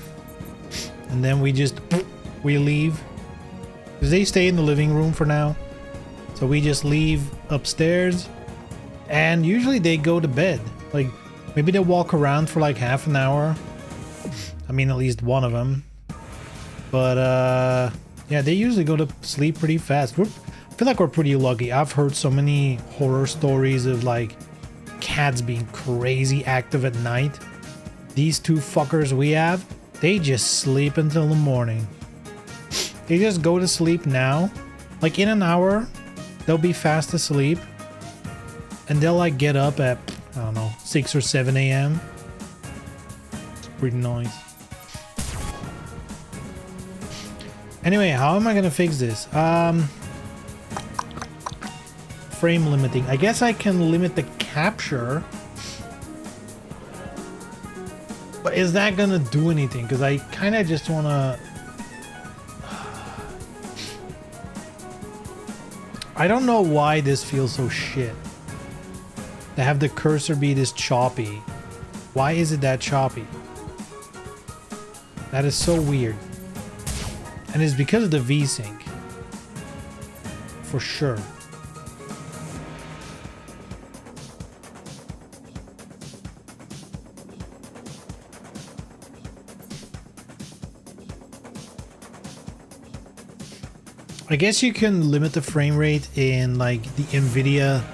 and then we leave, because they stay in the living room for now, so we just leave upstairs, and usually they go to bed. Like maybe they walk around for like half an hour, I mean at least one of them, but yeah, they usually go to sleep pretty fast. I feel like we're pretty lucky. I've heard so many horror stories of like cats being crazy active at night. These two fuckers we have, they just sleep until the morning. They just go to sleep now. Like in an hour, they'll be fast asleep. And they'll like get up at, I don't know, 6 or 7 a.m. It's pretty nice. Anyway, how am I gonna fix this? Frame limiting. I guess I can limit the capture. But is that gonna do anything? Because I kind of just wanna... I don't know why this feels so shit. To have the cursor be this choppy. Why is it that choppy? That is so weird. And it's because of the VSync. For sure. I guess you can limit the frame rate in like the NVIDIA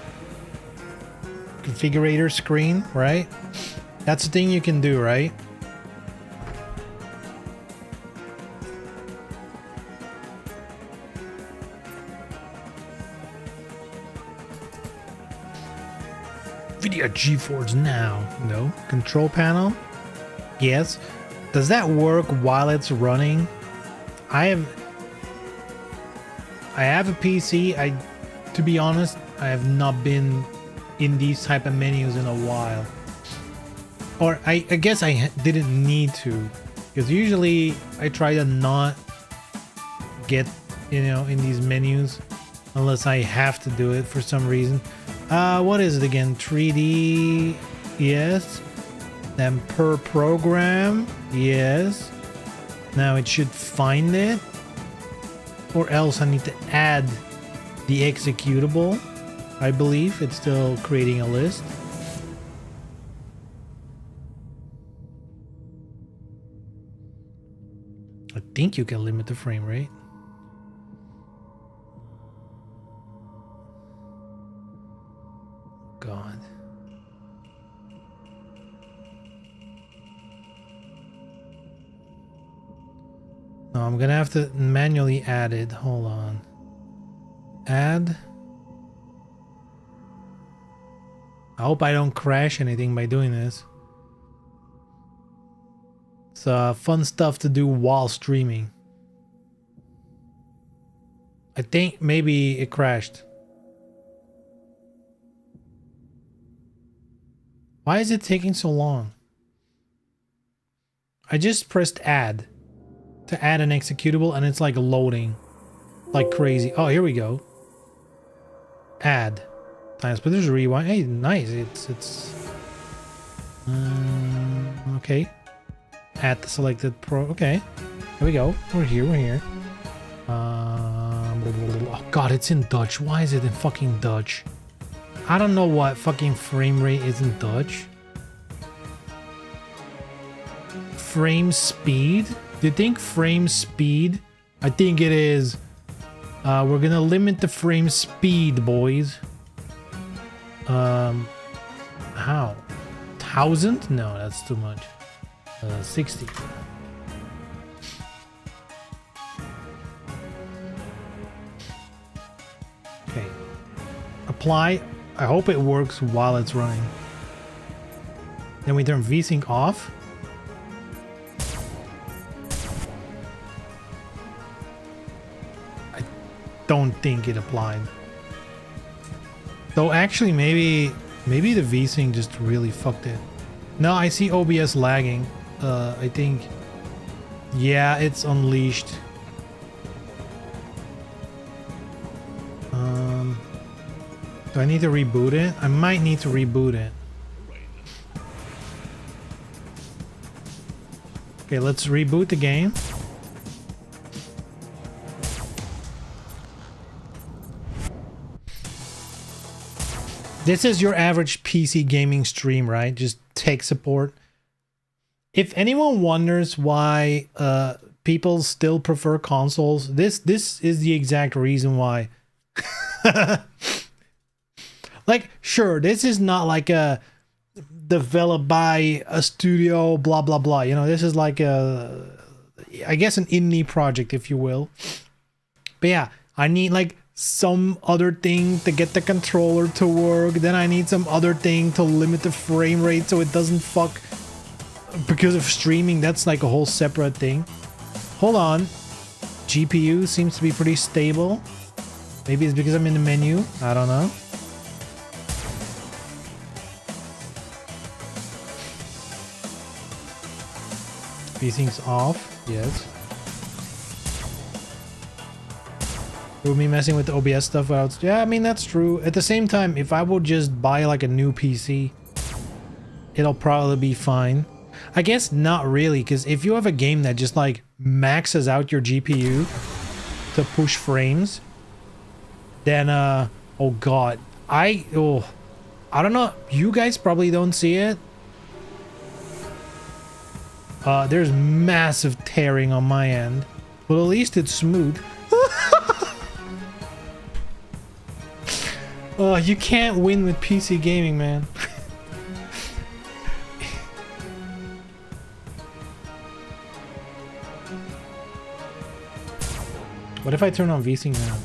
configurator screen, right? That's the thing you can do, right? NVIDIA GeForce Now. No. Control panel? Yes. Does that work while it's running? I have a PC. To be honest, I have not been in these type of menus in a while. Or I guess I didn't need to, because usually I try to not get, you know, in these menus unless I have to do it for some reason. What is it again? 3D, yes. Then per program, yes. Now it should find it, or else I need to add the executable. I believe it's still creating a list. I think you can limit the frame rate. God. No, I'm gonna have to manually add it. Hold on. Add. I hope I don't crash anything by doing this. It's fun stuff to do while streaming. I think maybe it crashed. Why is it taking so long? I just pressed add to add an executable and it's like loading like crazy. Oh, here we go. Add. Timesplitters rewind. Hey, nice. It's okay. Add the selected pro. Okay. Here we go. We're here. Oh God, it's in Dutch. Why is it in fucking Dutch? I don't know what fucking frame rate is in Dutch. Frame speed? Do you think frame speed? I think it is. We're gonna limit the frame speed, boys. How? 1,000? No, that's too much. 60. apply. I hope it works while it's running. Then we turn VSync off. I don't think it applied. Though actually maybe the VSync just really fucked it. No, I see OBS lagging. I think, yeah, it's unleashed. Do I need to reboot it? I might need to reboot it. Okay, let's reboot the game. This is your average PC gaming stream, right? Just tech support. If anyone wonders why people still prefer consoles, this is the exact reason why. Like, sure, this is not like a developed by a studio, blah blah blah. You know, this is like a, I guess, an indie project, if you will. But yeah, I need like some other thing to get the controller to work. Then I need some other thing to limit the frame rate so it doesn't fuck because of streaming. That's like a whole separate thing. Hold on. GPU seems to be pretty stable. Maybe it's because I'm in the menu. I don't know. VSync's off. Yes. With me messing with the OBS stuff out. Yeah, I mean, that's true. At the same time, if I would just buy like a new PC, it'll probably be fine. I guess not really, because if you have a game that just like maxes out your GPU to push frames, then oh god, I don't know, you guys probably don't see it. There's massive tearing on my end, but at least it's smooth. Oh, you can't win with PC gaming, man. What if I turn on VSync now?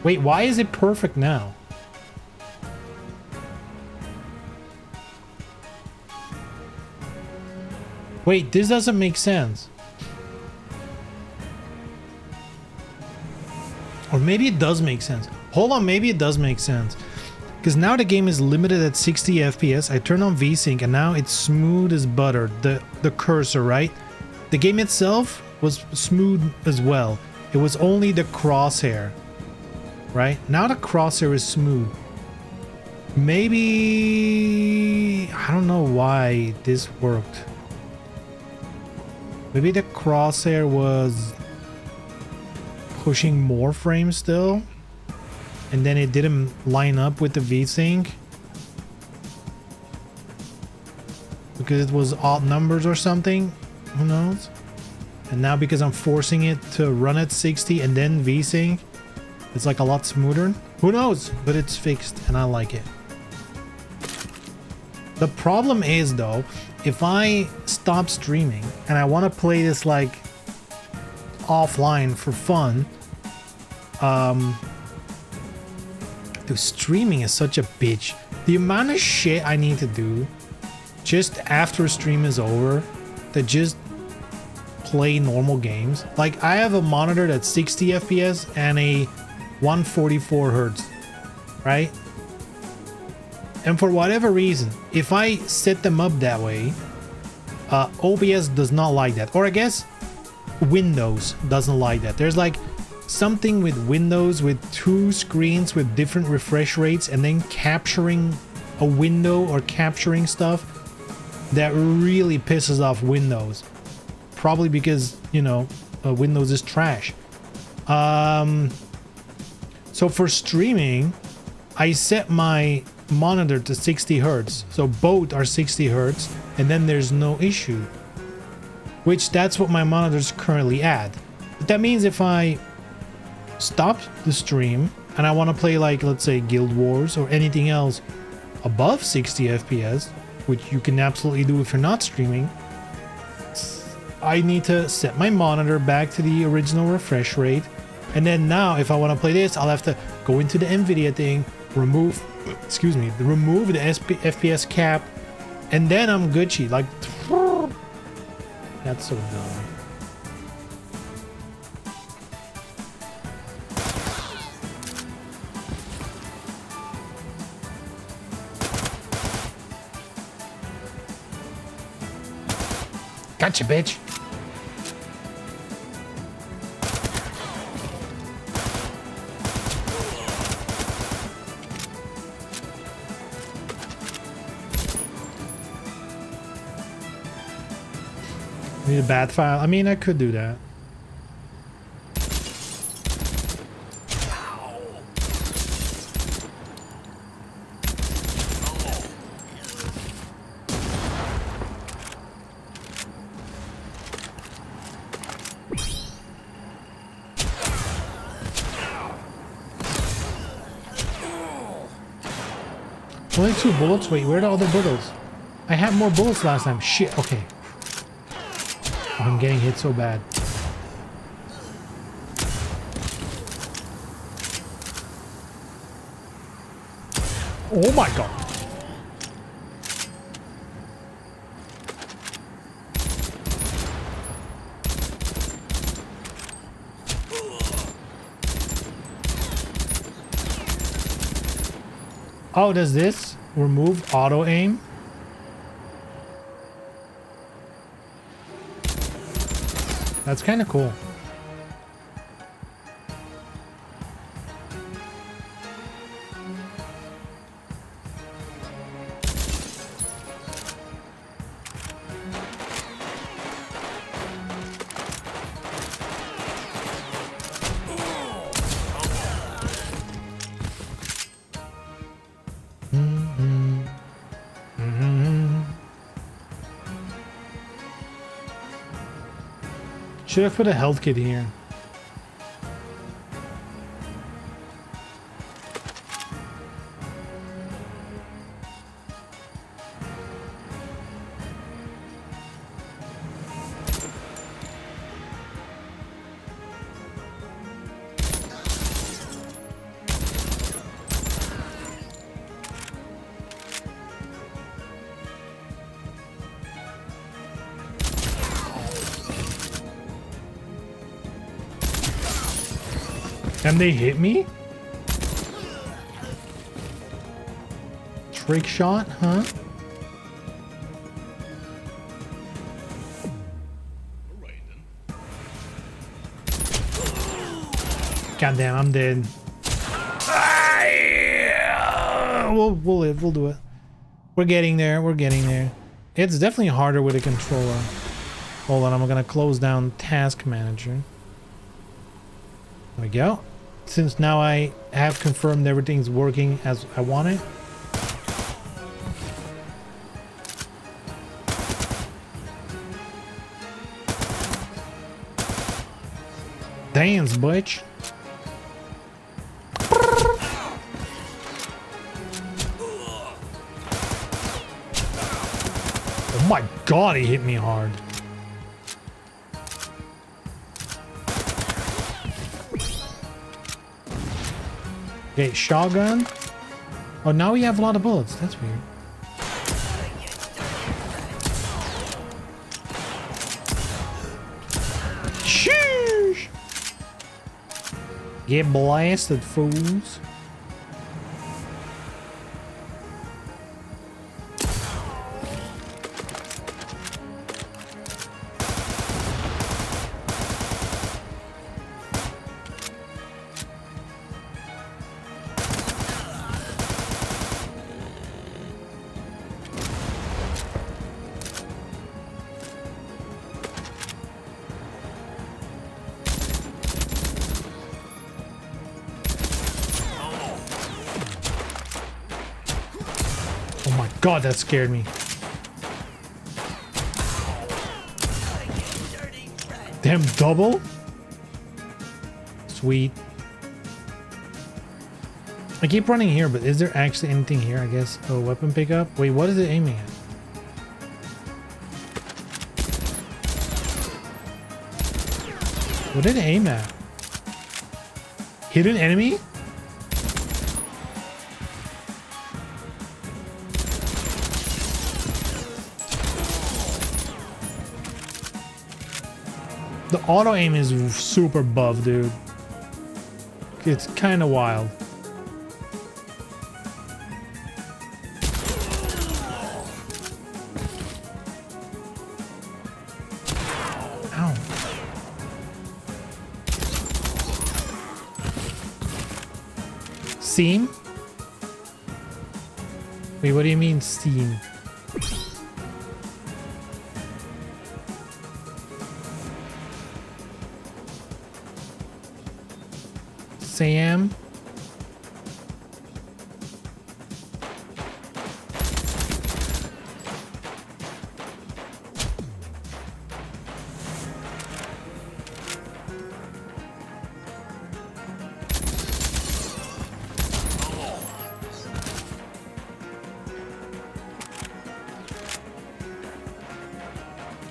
Wait, why is it perfect now? Wait, this doesn't make sense. Or maybe it does make sense. Hold on, maybe it does make sense. Because now the game is limited at 60 FPS. I turn on VSync and now it's smooth as butter. The cursor, right? The game itself was smooth as well. It was only the crosshair. Right? Now the crosshair is smooth. Maybe... I don't know why this worked. Maybe the crosshair was pushing more frames still, and then it didn't line up with the VSync because it was odd numbers or something. Who knows? And now because I'm forcing it to run at 60 and then VSync, it's like a lot smoother. Who knows? But it's fixed and I like it. The problem is though, if I stop streaming and I want to play this like offline for fun, dude, streaming is such a bitch. The amount of shit I need to do just after stream is over to just play normal games. Like, I have a monitor that's 60 FPS and a 144 hertz, right? And for whatever reason, if I set them up that way, OBS does not like that. Or I guess Windows doesn't like that. There's like something with Windows with two screens with different refresh rates and then capturing a window or capturing stuff that really pisses off Windows. Probably because, you know, Windows is trash. So for streaming, I set my monitor to 60 hertz. So both are 60 hertz and then there's no issue. Which that's what my monitor's currently at. But that means if I stop the stream and I want to play like, let's say, Guild Wars or anything else above 60 FPS, which you can absolutely do if you're not streaming, I need to set my monitor back to the original refresh rate. And then now if I want to play this, I'll have to go into the NVIDIA thing, remove, excuse me, remove the FPS cap, and then I'm Gucci. Like, that's so dumb. Gotcha, bitch. Need a bat file. I mean, I could do that. Only 2 bullets? Wait, where are the other bullets? I had more bullets last time. Shit, okay. Oh, I'm getting hit so bad. Oh my god. Oh, does this remove auto aim? That's kind of cool. Should have put a health kit here. And they hit me? Trick shot, huh? God damn, I'm dead. We'll live, we'll do it. We're getting there, we're getting there. It's definitely harder with a controller. Hold on, I'm gonna close down Task Manager. There we go. Since now I have confirmed everything's working as I want it. Dance, bitch. Oh my god, he hit me hard. Okay, shotgun. Oh, now we have a lot of bullets. That's weird. Sheesh! Get blasted, fools. God, that scared me. Damn, double? Sweet. I keep running here, but is there actually anything here? I guess. Oh, weapon pickup. Wait, what is it aiming at? What did it aim at? Hidden enemy? The auto aim is super buff, dude. It's kind of wild. Ow. Seam? Wait, what do you mean seam? Sam?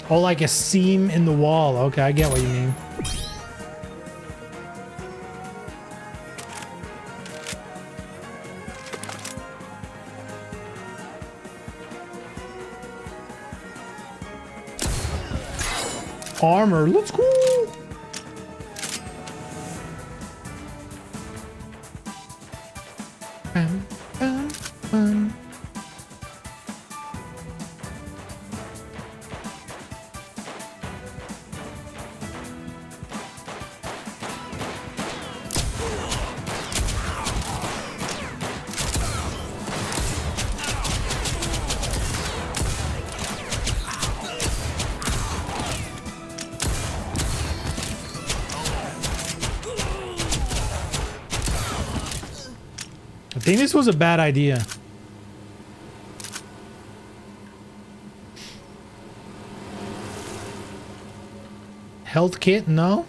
Oh, like a seam in the wall. Okay, I get what you mean. Armor, let's go. Bam, bam, bam. I think this was a bad idea. Health kit? No?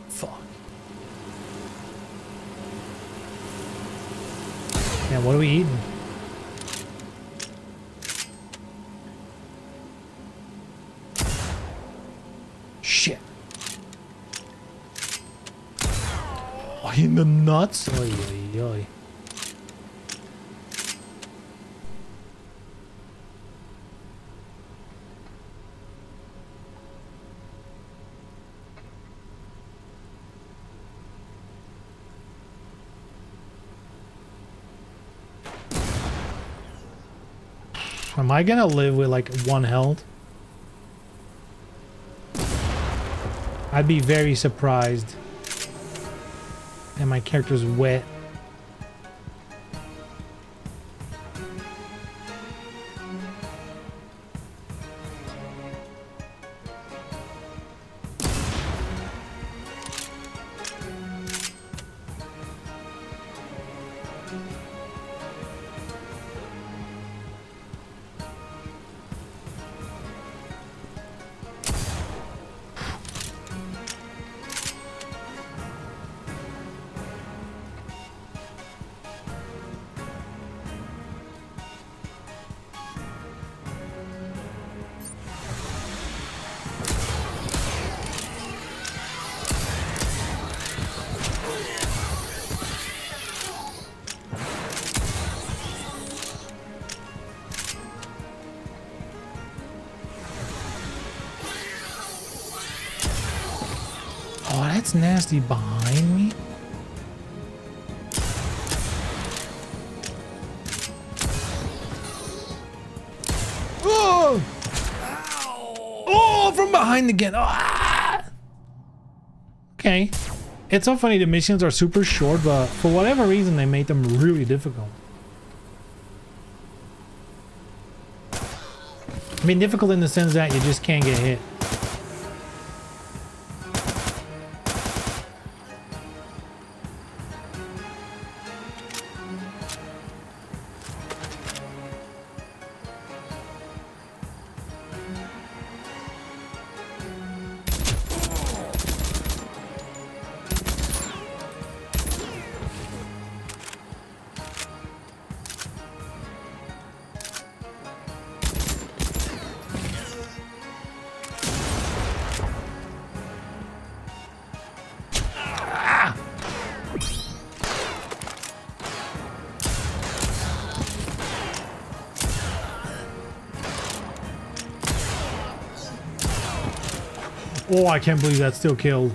Fuck. Yeah, what are we eating? Shit. Oh, in the nuts? Oy, oy, oy. Am I gonna live with like 1 health? I'd be very surprised. And my character's wet. Oh, that's nasty behind me. Oh! Oh, from behind again. Ah! Okay. It's so funny, the missions are super short, but for whatever reason, they made them really difficult. I mean, difficult in the sense that you just can't get hit. Oh, I can't believe that still killed.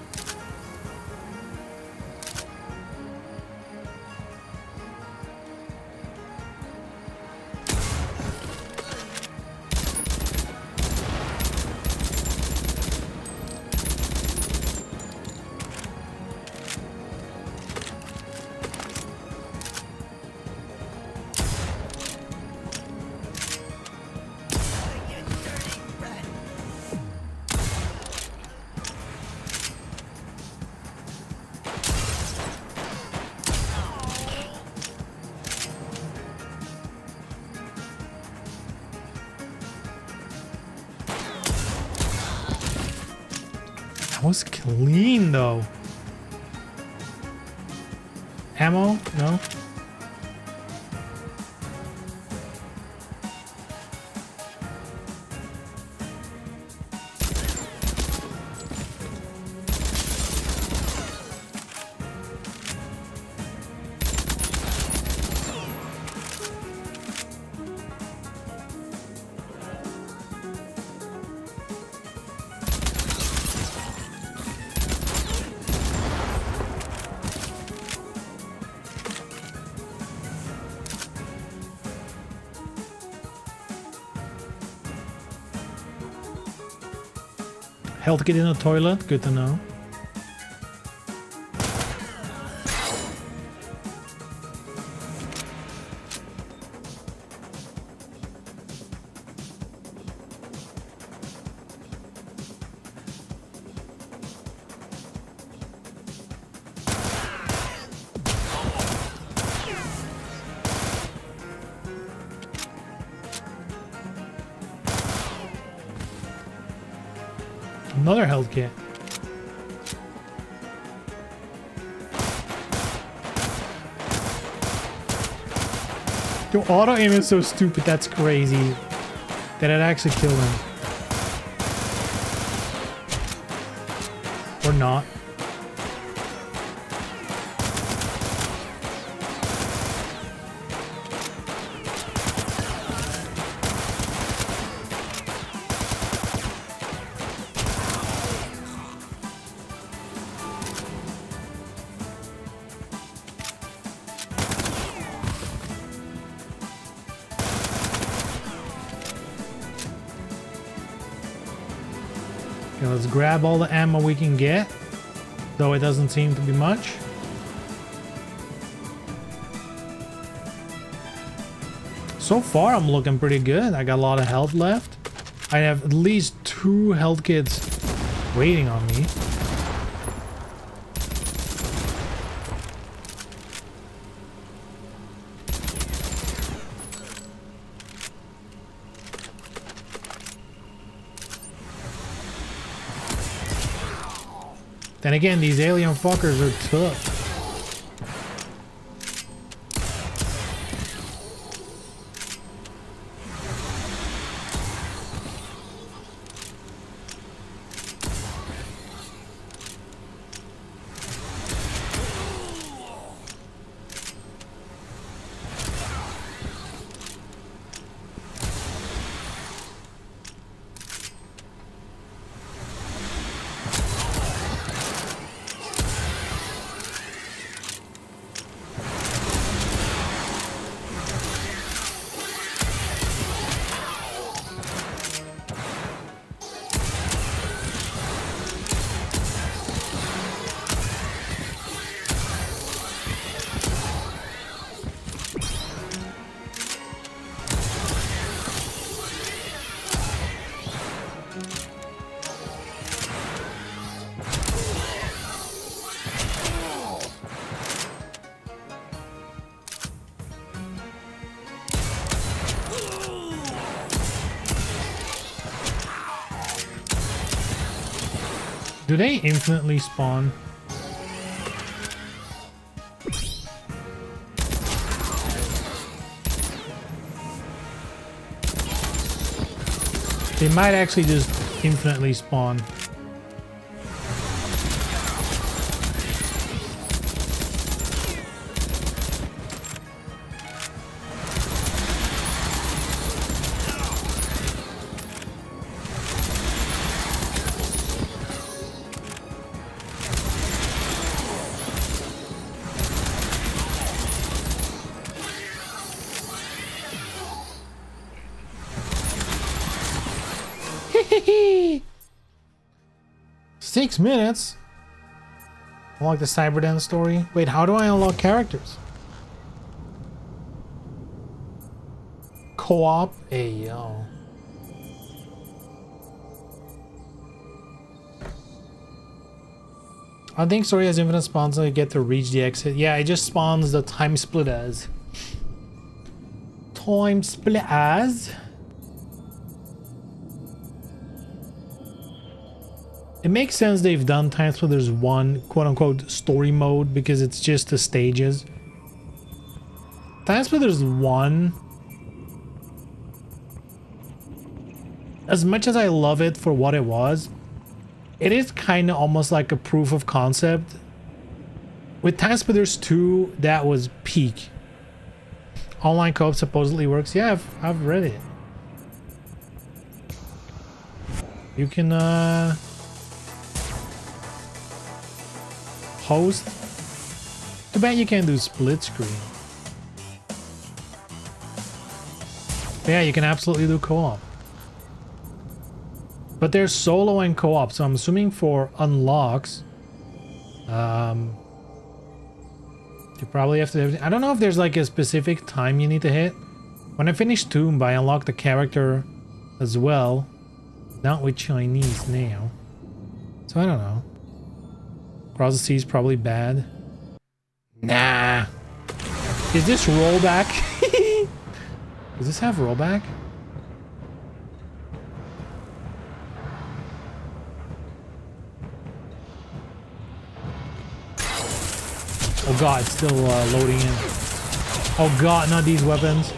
That was clean though. Ammo? No. Health kit in the toilet, good to know. Another health kit. Yo, auto aim is so stupid, that's crazy. That it actually killed him. Or not. Okay, let's grab all the ammo we can get, though it doesn't seem to be much. So far, I'm looking pretty good. I got a lot of health left. I have at least 2 health kits waiting on me. Then again, these alien fuckers are tough. Do they infinitely spawn? They might actually just infinitely spawn. 6 minutes. Unlock the Cyberden story. Wait, how do I unlock characters? Co-op? Hey, yo. I think story has infinite spawns until you get to reach the exit. Yeah, it just spawns the Timesplitters. Timesplitters? It makes sense they've done Timesplitters 1 quote-unquote story mode because it's just the stages. Timesplitters 1, as much as I love it for what it was, it is kind of almost like a proof of concept. With Timesplitters 2, that was peak. Online co-op supposedly works. Yeah, I've read it. You can host. Too bad you can't do split screen. But yeah, you can absolutely do co-op. But there's solo and co-op, so I'm assuming for unlocks, you probably have to. I don't know if there's like a specific time you need to hit. When I finish Tomb, I unlock the character as well, not with Chinese now. So I don't know. Cross the Sea is probably bad. Nah. Is this rollback? Does this have rollback? Oh god, it's still loading in. Oh god, not these weapons.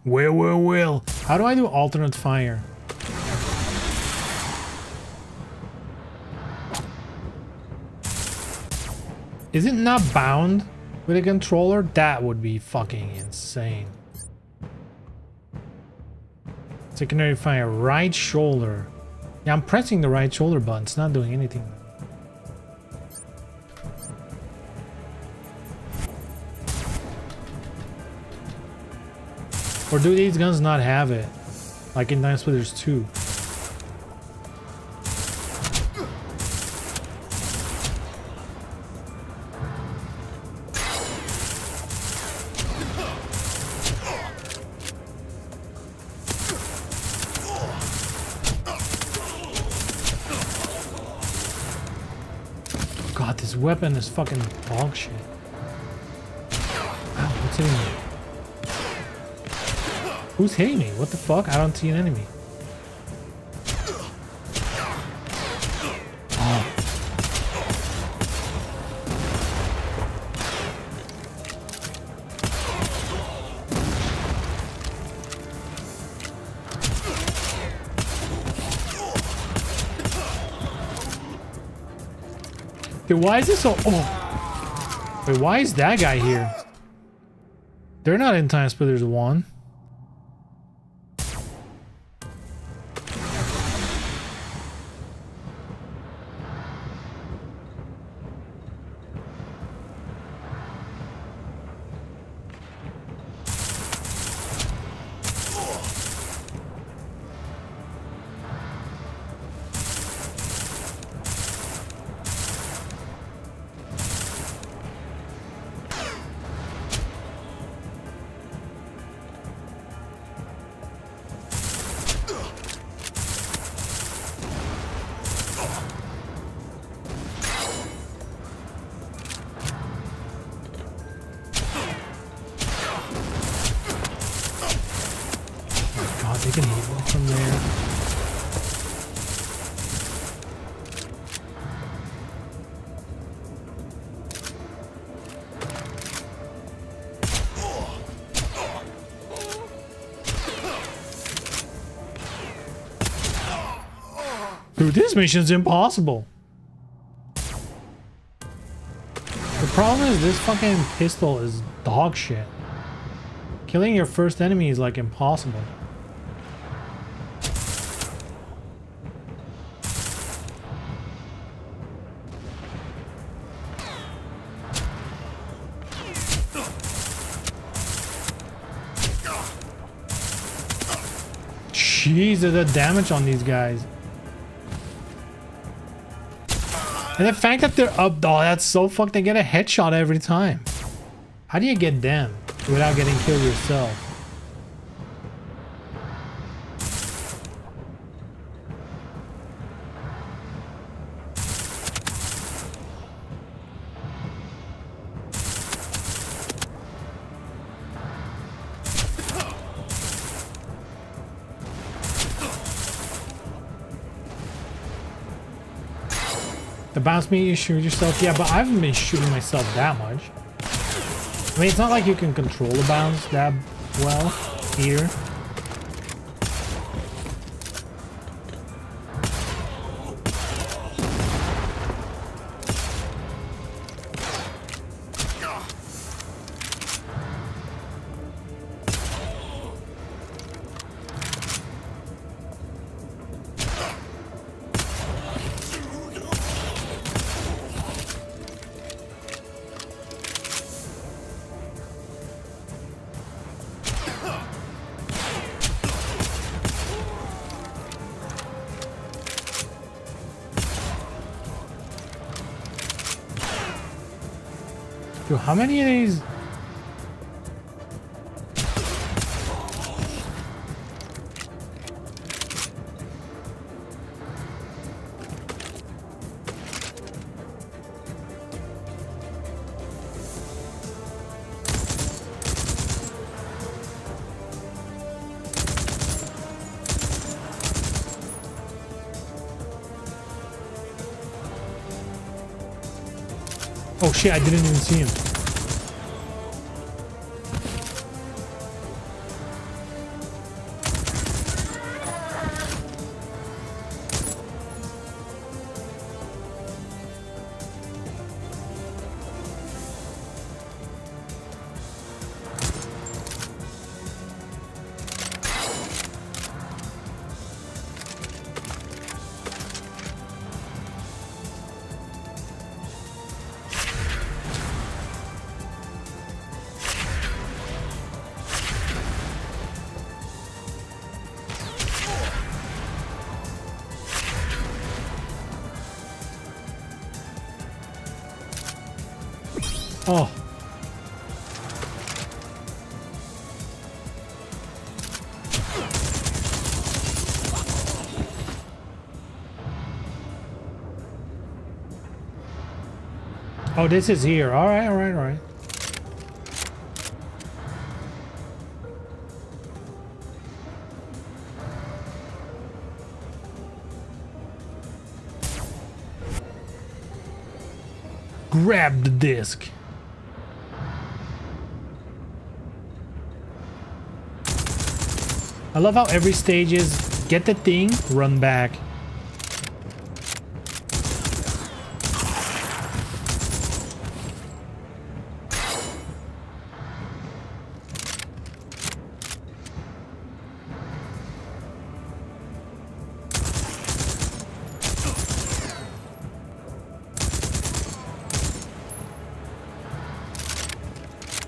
Well. How do I do alternate fire? Is it not bound with a controller? That would be fucking insane. Secondary fire, right shoulder. Yeah, I'm pressing the right shoulder button. It's not doing anything. Or do these guns not have it? Like in Timesplitters 2. God, this weapon is fucking dog shit. Wow, what's hitting me? Who's hitting me? What the fuck? I don't see an enemy. Oh. Dude, why is this so... Oh. Wait, why is that guy here? They're not in Timesplitters 1. They can hit me from there. Dude, this mission's impossible. The problem is this fucking pistol is dog shit. Killing your first enemy is like impossible. Jesus, the damage on these guys. And the fact that they're up, oh, that's so fucked. They get a headshot every time. How do you get them without getting killed yourself? The bounce me, you shoot yourself. Yeah, but I haven't been shooting myself that much. I mean, it's not like you can control the bounce that well here. Dude, how many of these? Oh shit, I didn't even see him. Oh. Oh, this is here. All right, all right, all right. Grab the disc. I love how every stage is get the thing, run back.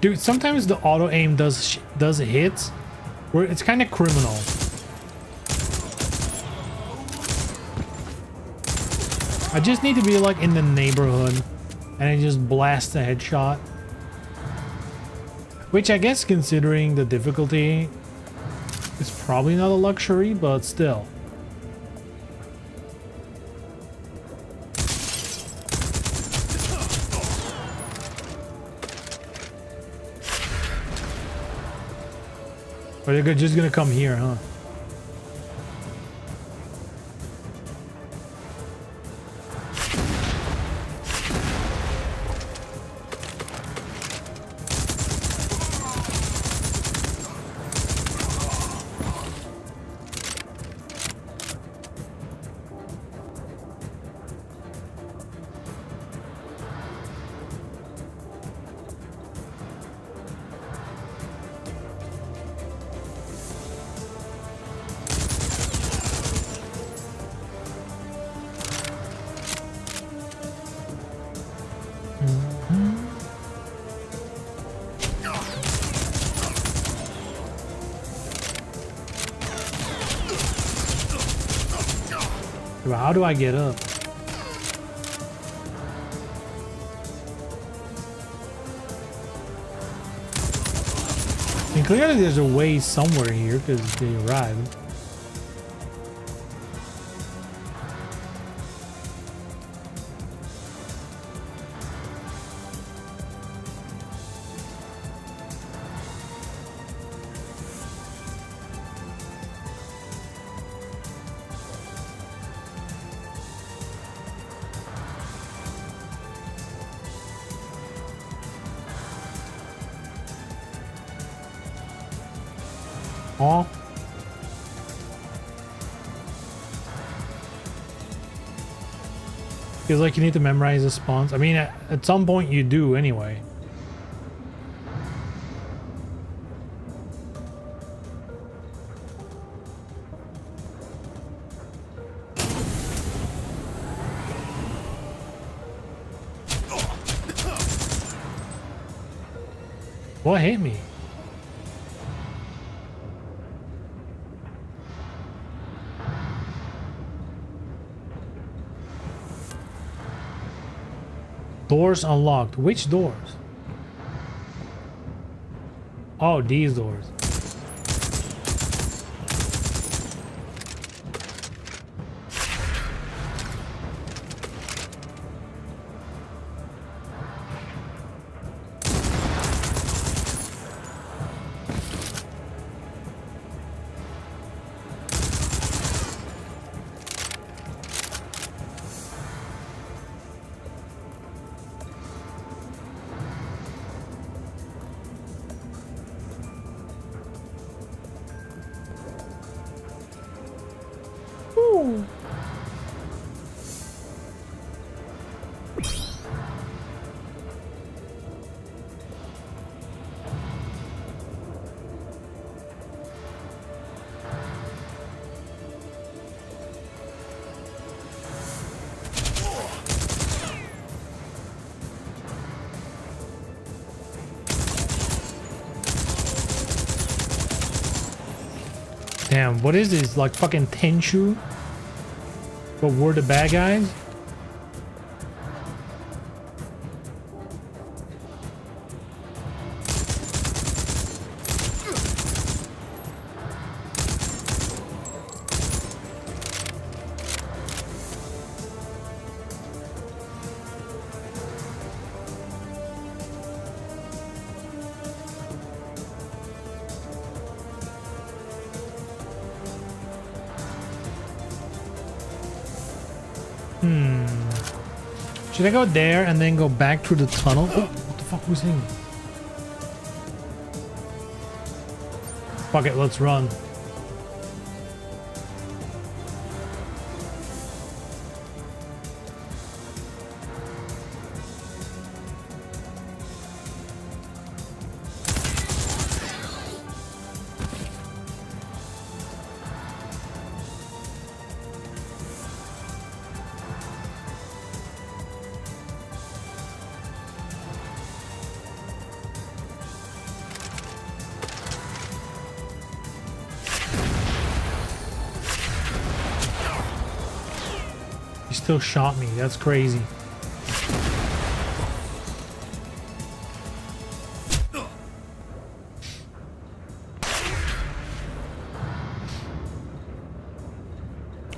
Dude, sometimes the auto aim does hits where it's kind of criminal. I just need to be like in the neighborhood and I just blast a headshot. Which I guess considering the difficulty is probably not a luxury, but still. Or they're just gonna come here, huh? But how do I get up? And clearly there's a way somewhere here because they arrived. Oh. Feels like you need to memorize the spawns. I mean, at some point you do anyway. What hit me? Doors unlocked. Which doors? Oh, these doors. Damn, what is this? Like fucking Tenchu? But we're the bad guys? Should I go there and then go back through the tunnel? Oh, what the fuck was hitting me? Fuck it, let's run. Still shot me. That's crazy.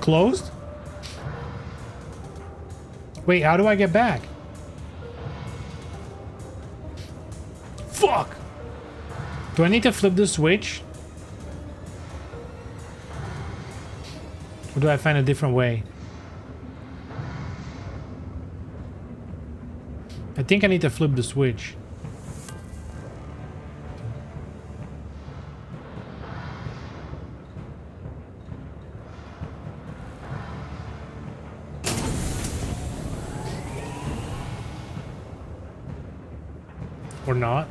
Closed? Wait, how do I get back? Fuck! Do I need to flip the switch? Or do I find a different way? I think I need to flip the switch. Or not.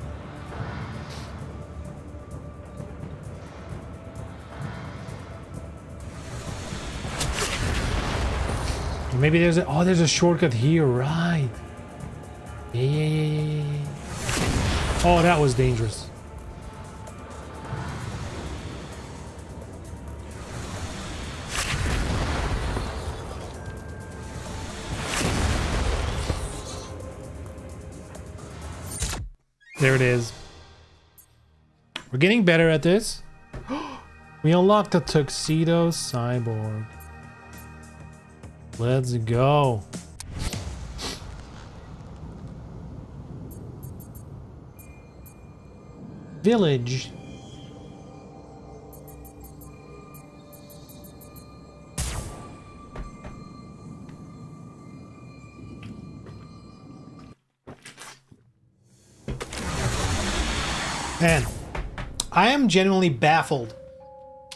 Maybe there's a... Oh, there's a shortcut here, right? Yeah. Oh, that was dangerous. There it is. We're getting better at this. We unlocked the Tuxedo Cyborg. Let's go. Village. Man, I am genuinely baffled.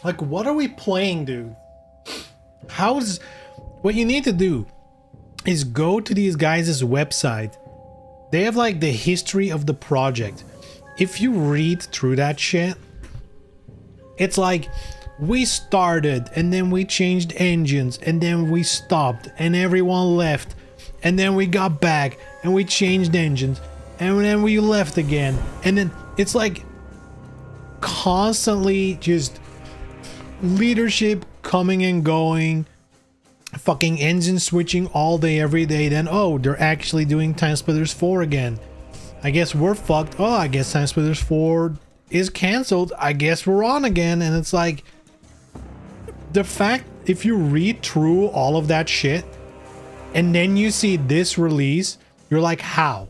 Like, what are we playing, dude? What you need to do is go to these guys' website. They have like the history of the project. If you read through that shit, it's like we started and then we changed engines and then we stopped and everyone left and then we got back and we changed engines and then we left again, and then it's like constantly just leadership coming and going, fucking engine switching all day every day. Then oh, they're actually doing Timesplitters 4 again. I guess we're fucked. Oh, I guess Timesplitters 4 is cancelled. I guess we're on again. And it's like, the fact, if you read through all of that shit and then you see this release, you're like, how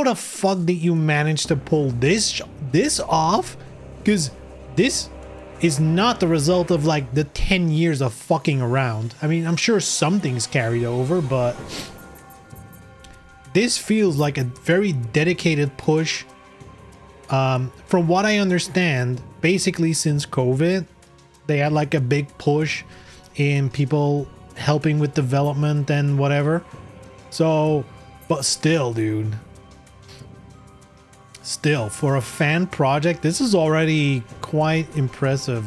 the fuck did you manage to pull this off? Because this is not the result of like the 10 years of fucking around. I mean, I'm sure something's carried over, but this feels like a very dedicated push. From what I understand, basically since COVID, they had like a big push in people helping with development and whatever. So, but still, dude. Still, for a fan project, this is already quite impressive.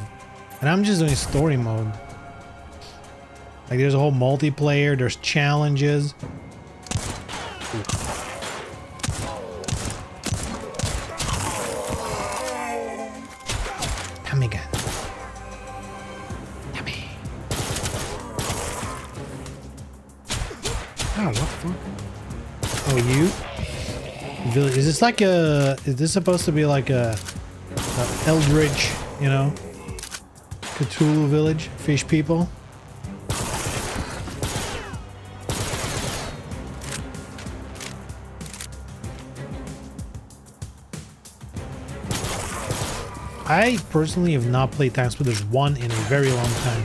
And I'm just doing story mode. Like, there's a whole multiplayer, there's challenges. Come again. Yummy. Oh, what the fuck? Oh, you? Village. Is this like a... Is this supposed to be like a Eldritch, you know? Cthulhu village? Fish people? I personally have not played Timesplitters 1 in a very long time.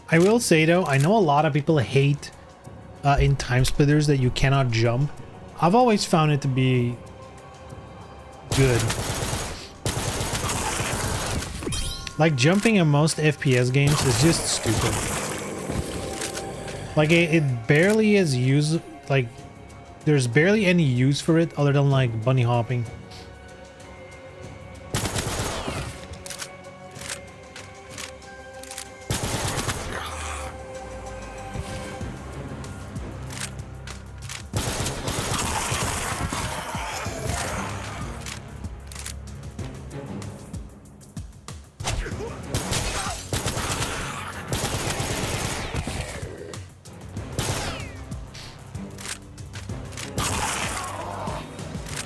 I will say though, I know a lot of people hate in Timesplitters that you cannot jump. I've always found it to be good. Like, jumping in most FPS games is just stupid. Like, it barely is used, like, there's barely any use for it other than like bunny hopping.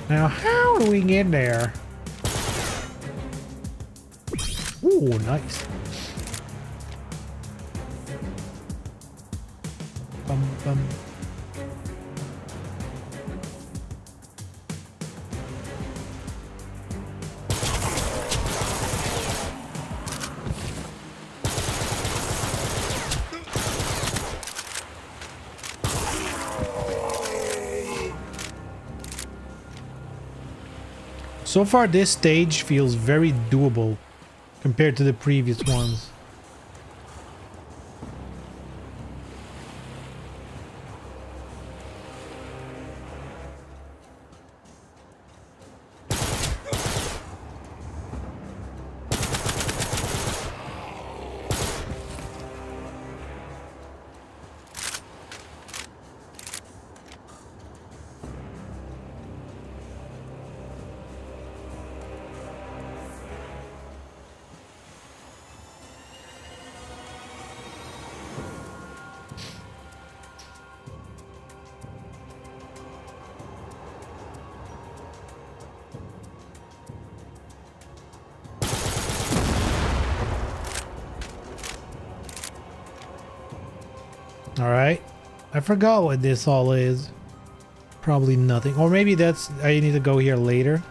Now, how do we get there? Ooh, nice. bum. So far, this stage feels very doable compared to the previous ones. Alright. I forgot what this all is. Probably nothing. Or maybe that's... I need to go here later.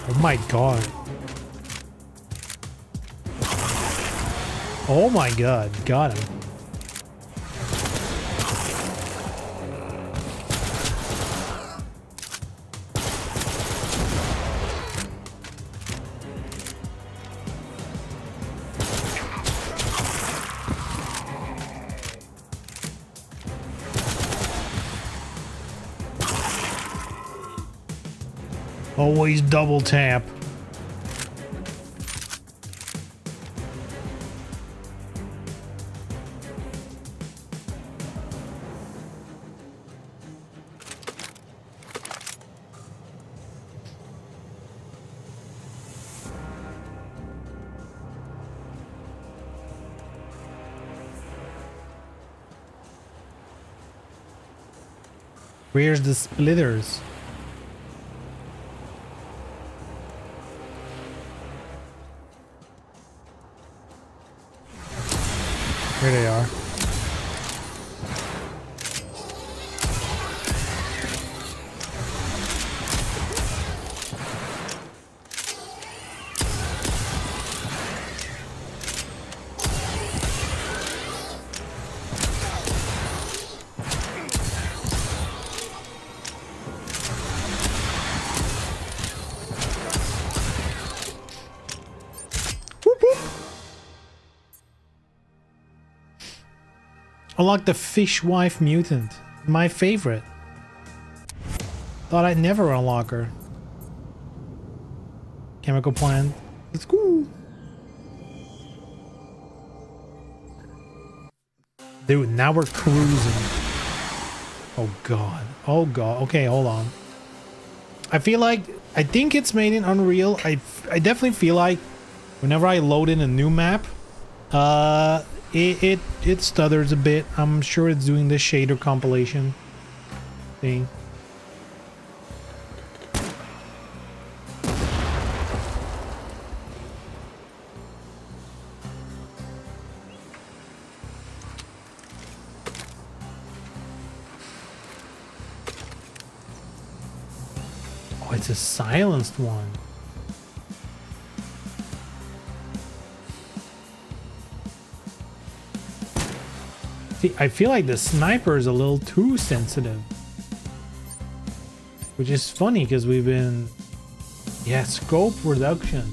Oh my god. Oh my god, got him. Always double tap. Where's the splitters? Here they are. Unlock the fishwife mutant. My favorite. Thought I'd never unlock her. Chemical plant. Let's go. Dude, now we're cruising. Oh god. Oh god. Okay, hold on. I feel like... I think it's made in Unreal. I definitely feel like whenever I load in a new map, it stutters a bit. I'm sure it's doing the shader compilation thing. Oh, it's a silenced one. I feel like the sniper is a little too sensitive, which is funny because we've been, yeah, scope reduction.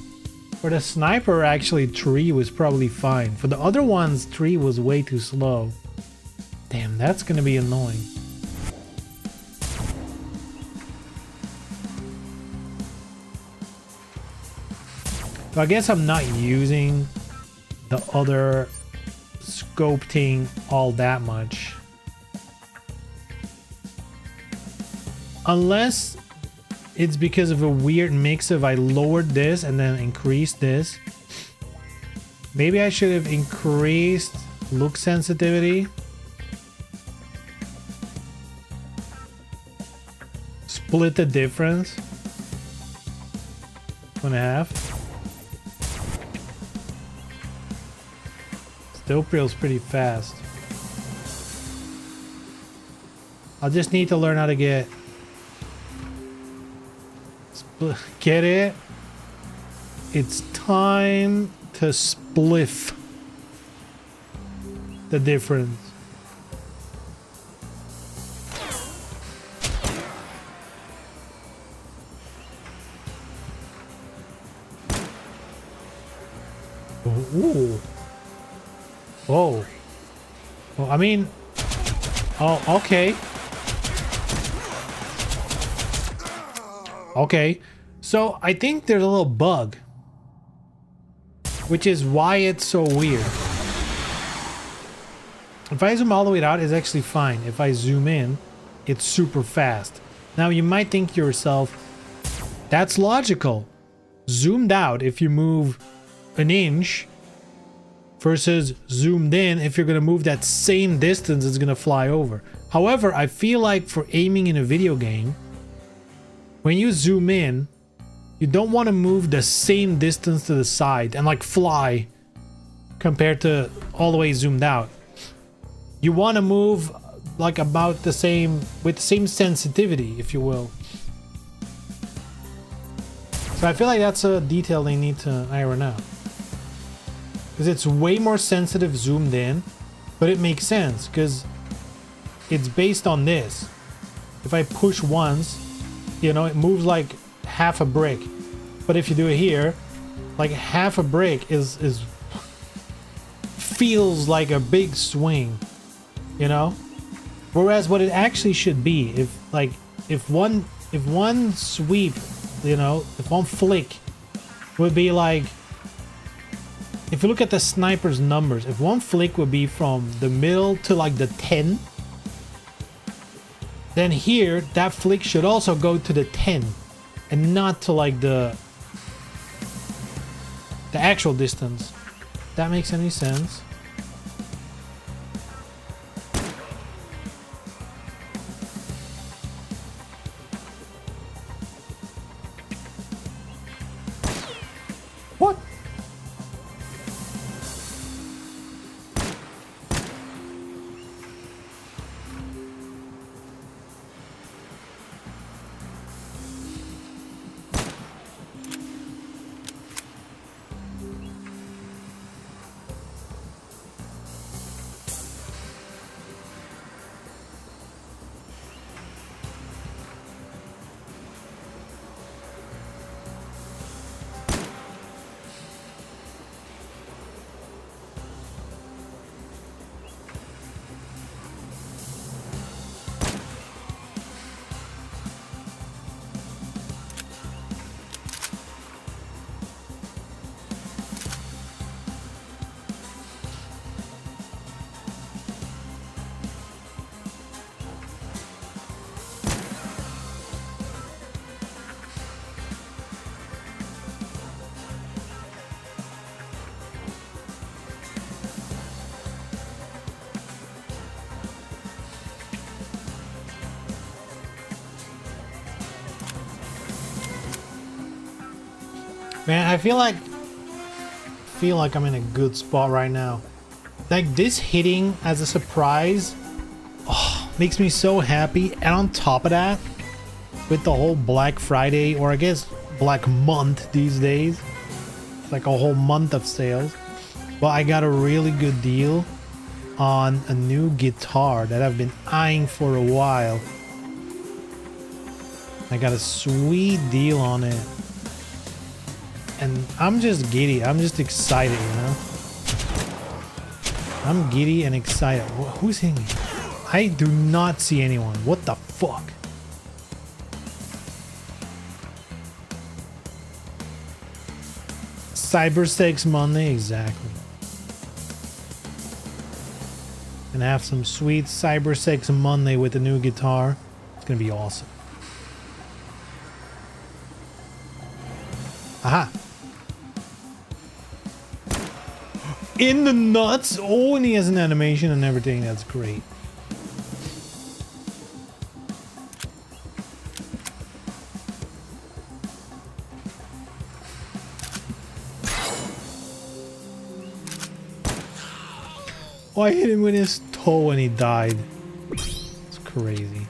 For the sniper, actually 3 was probably fine. For the other ones, 3 was way too slow. Damn, that's gonna be annoying. So I guess I'm not using the other scope thing all that much, unless it's because of a weird mix of I lowered this and then increased this. Maybe I should have increased look sensitivity. Split the difference. 2.5. Still feels pretty fast. I just need to learn how to get it. It's time to spliff the difference. Ooh. Oh. Well, I mean, oh, okay. Okay. So I think there's a little bug, which is why it's so weird. If I zoom all the way out, it's actually fine. If I zoom in, it's super fast. Now you might think to yourself, that's logical. Zoomed out, if you move an inch, versus zoomed in, if you're going to move that same distance, it's going to fly over. However, I feel like for aiming in a video game, when you zoom in, you don't want to move the same distance to the side and like fly compared to all the way zoomed out. You want to move like about the same, with the same sensitivity, if you will. So I feel like that's a detail they need to iron out. Because it's way more sensitive zoomed in, but it makes sense because it's based on this. If I push once, you know, it moves like half a brick. But if you do it here, like half a brick is feels like a big swing, you know? Whereas what it actually should be, if one sweep, you know, if one flick would be like, if you look at the sniper's numbers, if one flick would be from the middle to like the 10, then here, that flick should also go to the 10 and not to like the actual distance. That makes any sense? What? Man, I feel like I'm in a good spot right now. Like this hitting as a surprise, makes me so happy. And on top of that, with the whole Black Friday, or I guess Black Month these days, it's like a whole month of sales. Well, I got a really good deal on a new guitar that I've been eyeing for a while. I got a sweet deal on it. And I'm just giddy. I'm just excited, you know? I'm giddy and excited. Who's hitting me? I do not see anyone. What the fuck? Cyber Sex Monday, exactly. And have some sweet Cyber Sex Monday with the new guitar. It's gonna be awesome. Aha! in the nuts. Oh, and he has an animation and everything. That's great. Oh, I hit him with his toe and he died. It's crazy.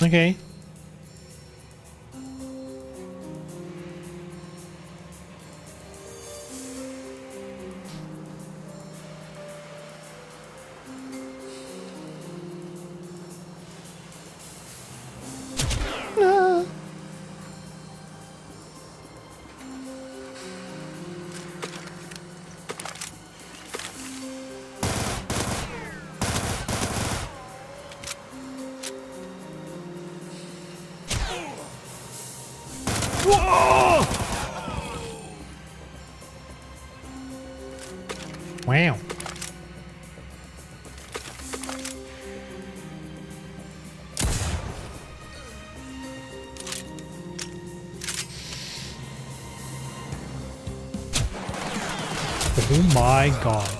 Okay. No. Whoa! Wow. Oh my god.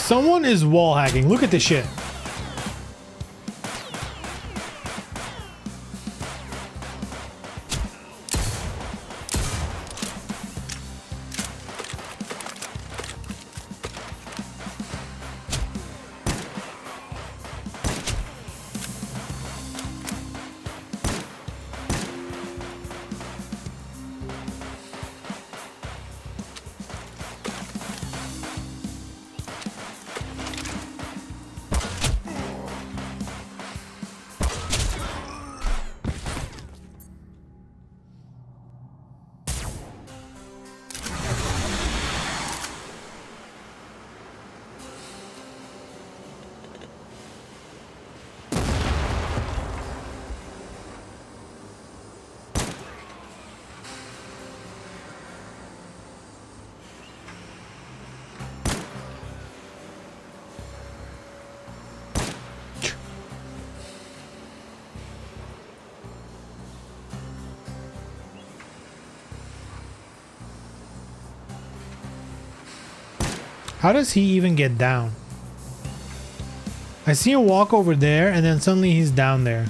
Someone is wall hacking. Look at this shit. How does he even get down? I see him walk over there and then suddenly he's down there.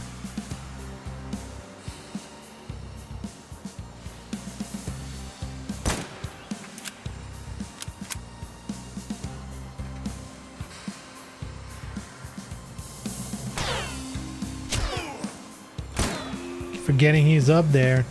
Forgetting he's up there.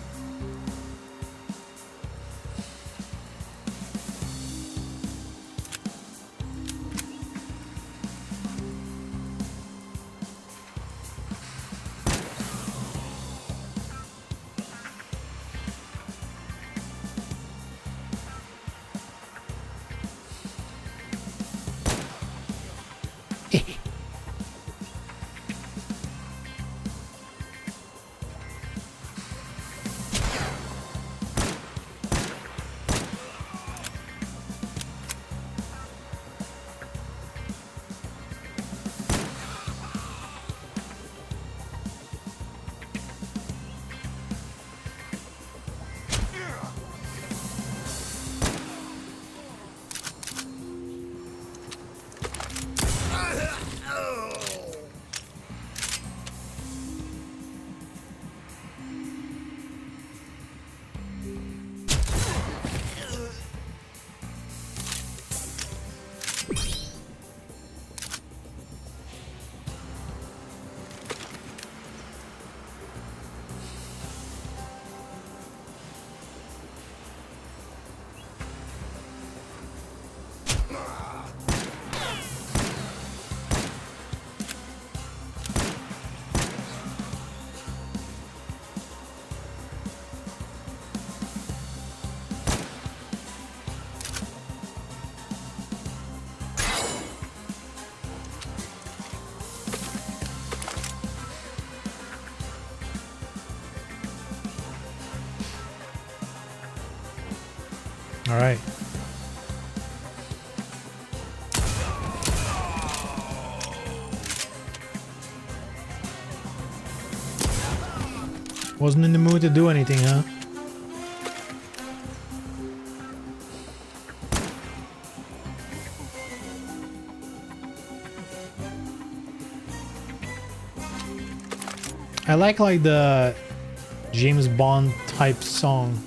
All right. Wasn't in the mood to do anything, huh? I like the James Bond type song.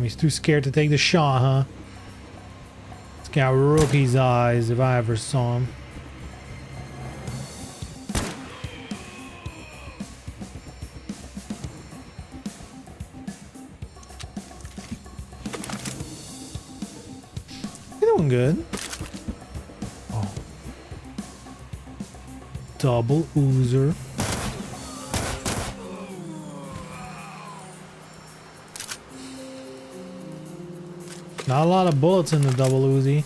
He's too scared to take the shot, huh? It's got rookie's eyes if I ever saw him. You're doing good. Oh. Double oozer. Not a lot of bullets in the double Uzi.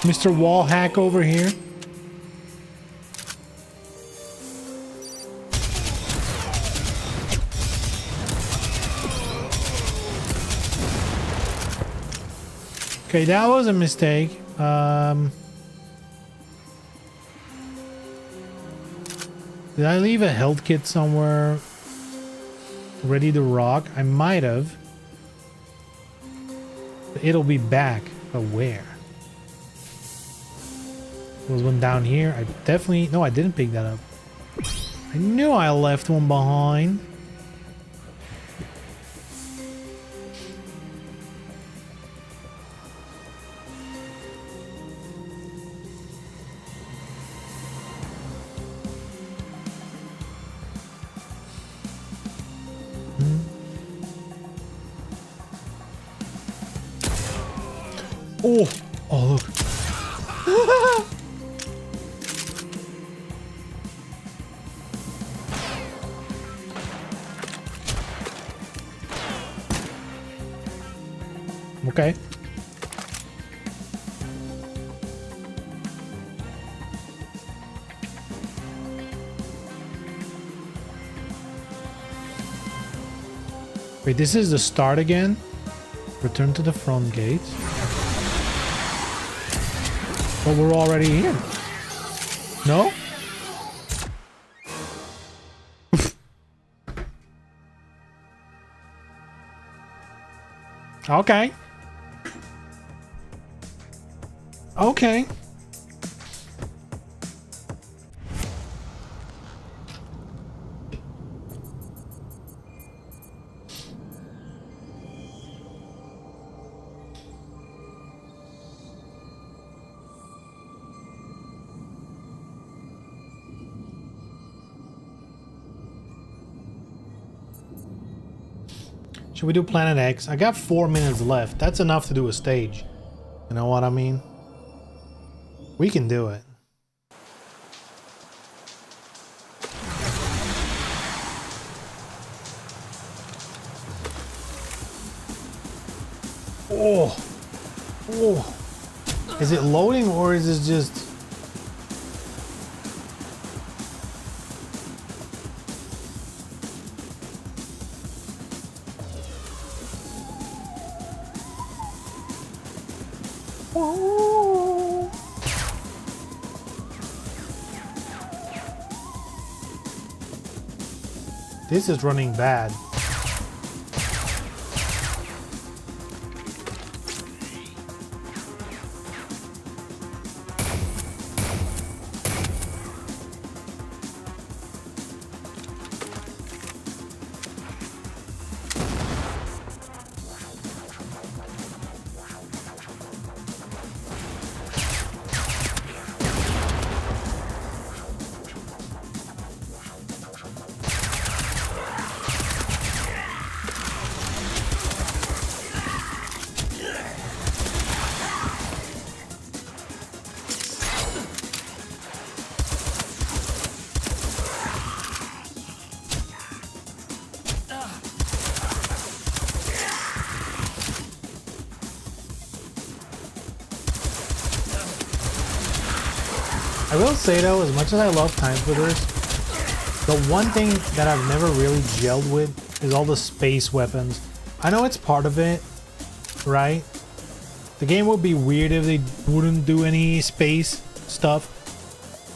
Mr. Wallhack over here. Okay, that was a mistake. Did I leave a health kit somewhere ready to rock? I might have. It'll be back, but where? There was one down here. I definitely... No, I didn't pick that up. I knew I left one behind. Oh, oh look. Okay. Wait, this is the start again? Return to the front gate. But we're already here. No? Okay. Okay. Should we do Planet X? I got 4 minutes left. That's enough to do a stage. You know what I mean? We can do it. Oh. Oh. Is it loading or is it just... This is running bad. I will say though, as much as I love Timesplitters, the one thing that I've never really gelled with is all the space weapons. I know it's part of it, right? The game would be weird if they wouldn't do any space stuff.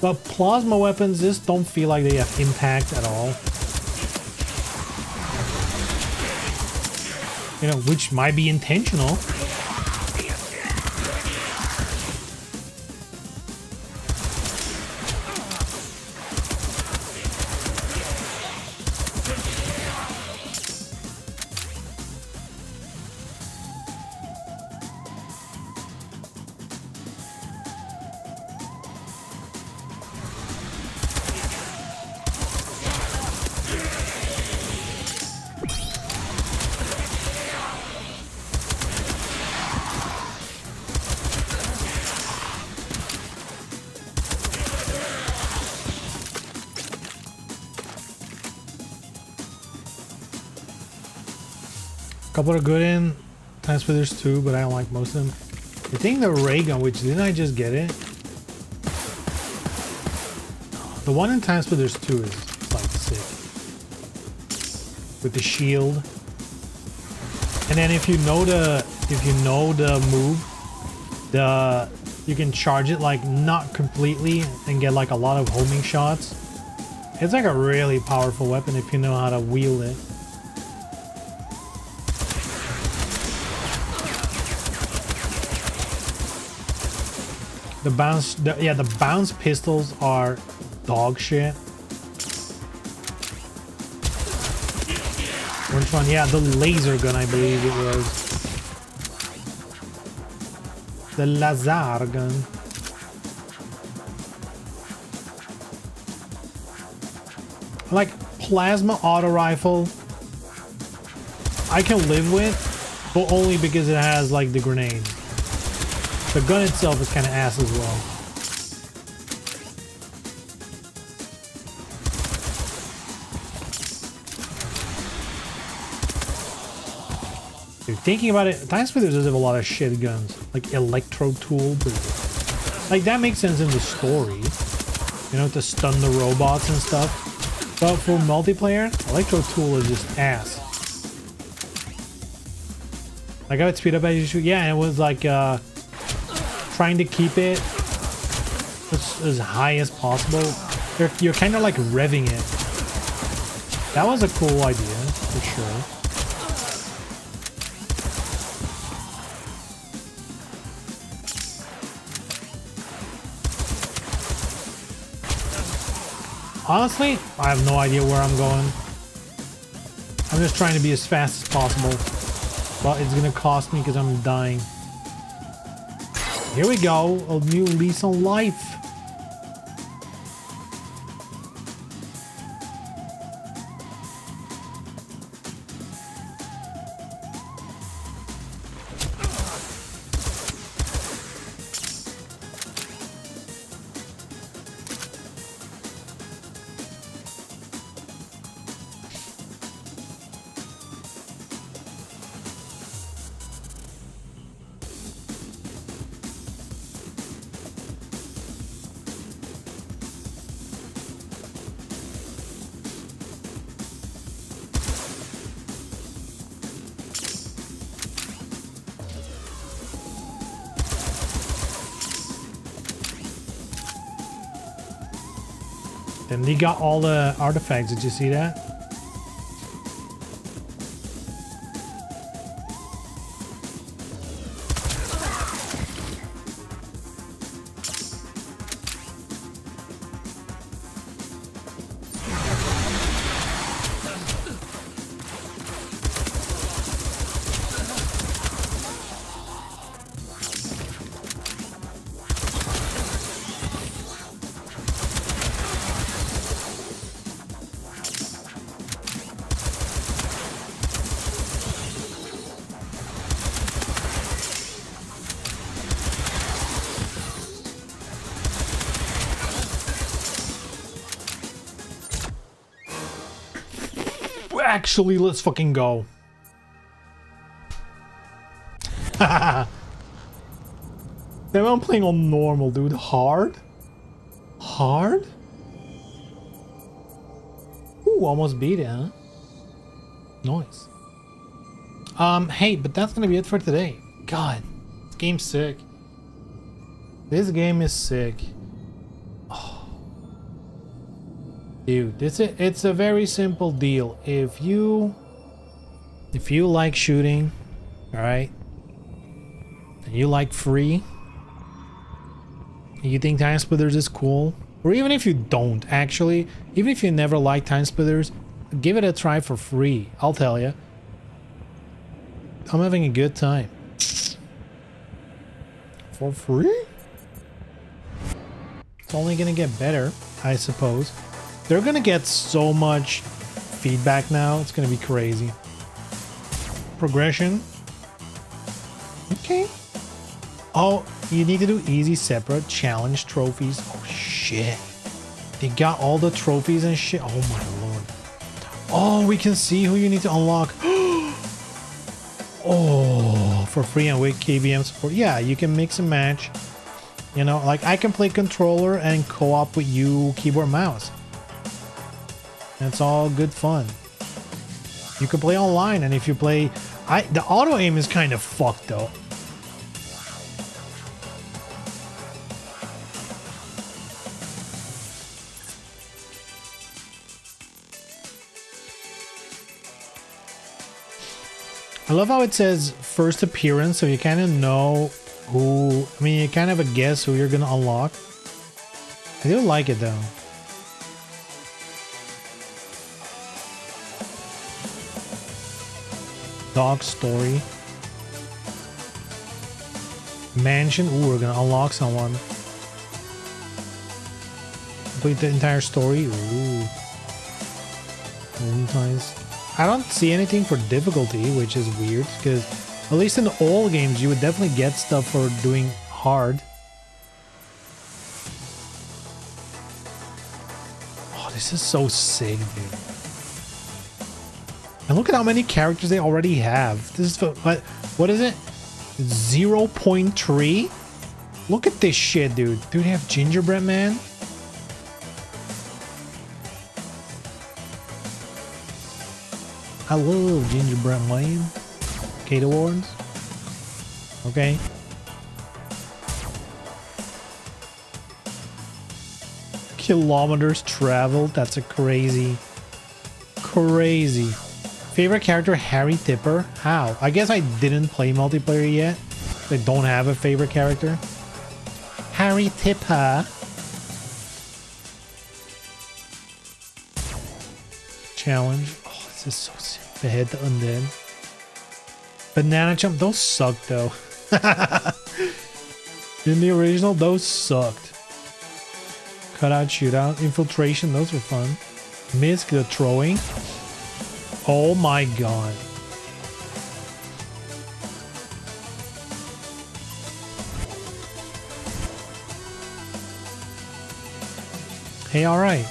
But plasma weapons just don't feel like they have impact at all. You know, which might be intentional. Couple are good in Timesplitters 2, but I don't like most of them. I think the ray gun, which didn't I just get it? The one in Timesplitters 2 is like sick. With the shield. And then if you know the move, you can charge it like not completely and get like a lot of homing shots. It's like a really powerful weapon if you know how to wield it. The bounce pistols are dog shit. Which one? Yeah, the laser gun, I believe it was. The laser gun. Like plasma auto rifle, I can live with, but only because it has like the grenades. The gun itself is kind of ass as well. Dude, thinking about it, Timesplitters does have a lot of shit guns, like electro tool, but like that makes sense in the story, you know, to stun the robots and stuff. But for multiplayer, electro tool is just ass. Like I would speed up as you shoot. Yeah, and it was like trying to keep it as high as possible. You're kind of like revving it. That was a cool idea, for sure. Honestly, I have no idea where I'm going. I'm just trying to be as fast as possible. But it's gonna cost me because I'm dying. Here we go, a new lease on life. Then they got all the artifacts. Did you see that? Actually, let's fucking go. Then I'm playing on normal, dude. Hard? Hard? Ooh, almost beat it, huh? Nice. Hey, but that's gonna be it for today. God, this game's sick. This game is sick. Oh. Dude, it's a very simple deal. If you like shooting, all right, and you like free, and you think Timesplitters is cool, or even if you don't actually, even if you never liked Timesplitters, give it a try for free. I'll tell you, I'm having a good time. For free? It's only gonna get better, I suppose. They're gonna get so much feedback now, it's gonna be crazy. Progression. Okay. Oh, you need to do easy separate challenge trophies. Oh shit. They got all the trophies and shit. Oh my lord. Oh, we can see who you need to unlock. Oh, for free and with KBM support. Yeah, you can mix and match. You know, like I can play controller and co-op with you keyboard mouse. It's all good fun. You can play online, and if you play, the auto aim is kind of fucked though. I love how it says first appearance, so you kind of know who, I mean, you kind of have a guess who you're gonna unlock. I do like it though. Dog story. Mansion, ooh, we're gonna unlock someone. Complete the entire story, ooh. Nice. I don't see anything for difficulty, which is weird, because at least in the old games, you would definitely get stuff for doing hard. Oh, this is so sick, dude. And look at how many characters they already have. This is, what is it? 0.3? Look at this shit, dude. Do they have Gingerbread Man? I love Gingerbread Man. Kate Awards. Okay. Kilometers traveled. That's a crazy. Favorite character, Harry Tipper. How? I guess I didn't play multiplayer yet. I don't have a favorite character. Harry Tipper. Challenge. Oh, this is so sick. Behead the undead. Banana jump. Those sucked though. In the original, those sucked. Cutout, shootout, infiltration. Those were fun. Misc, the throwing. Oh my god. Hey, alright.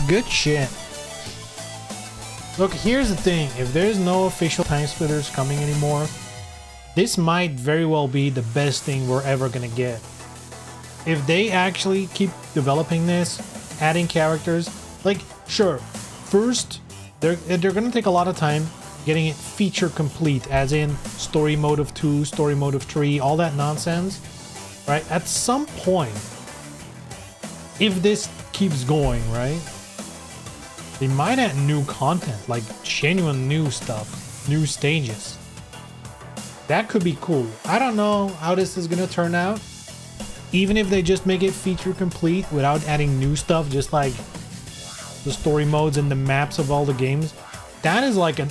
Good shit. Look, here's the thing. If there's no official Timesplitters coming anymore, this might very well be the best thing we're ever gonna get. If they actually keep developing this, adding characters, like, sure, first, they're gonna take a lot of time getting it feature complete, as in story mode of 2, story mode of 3, all that nonsense, right? At some point, if this keeps going, right, they might add new content, like genuine new stuff, new stages. That could be cool. I don't know how this is gonna turn out. Even if they just make it feature complete without adding new stuff, just like the story modes and the maps of all the games, that is like an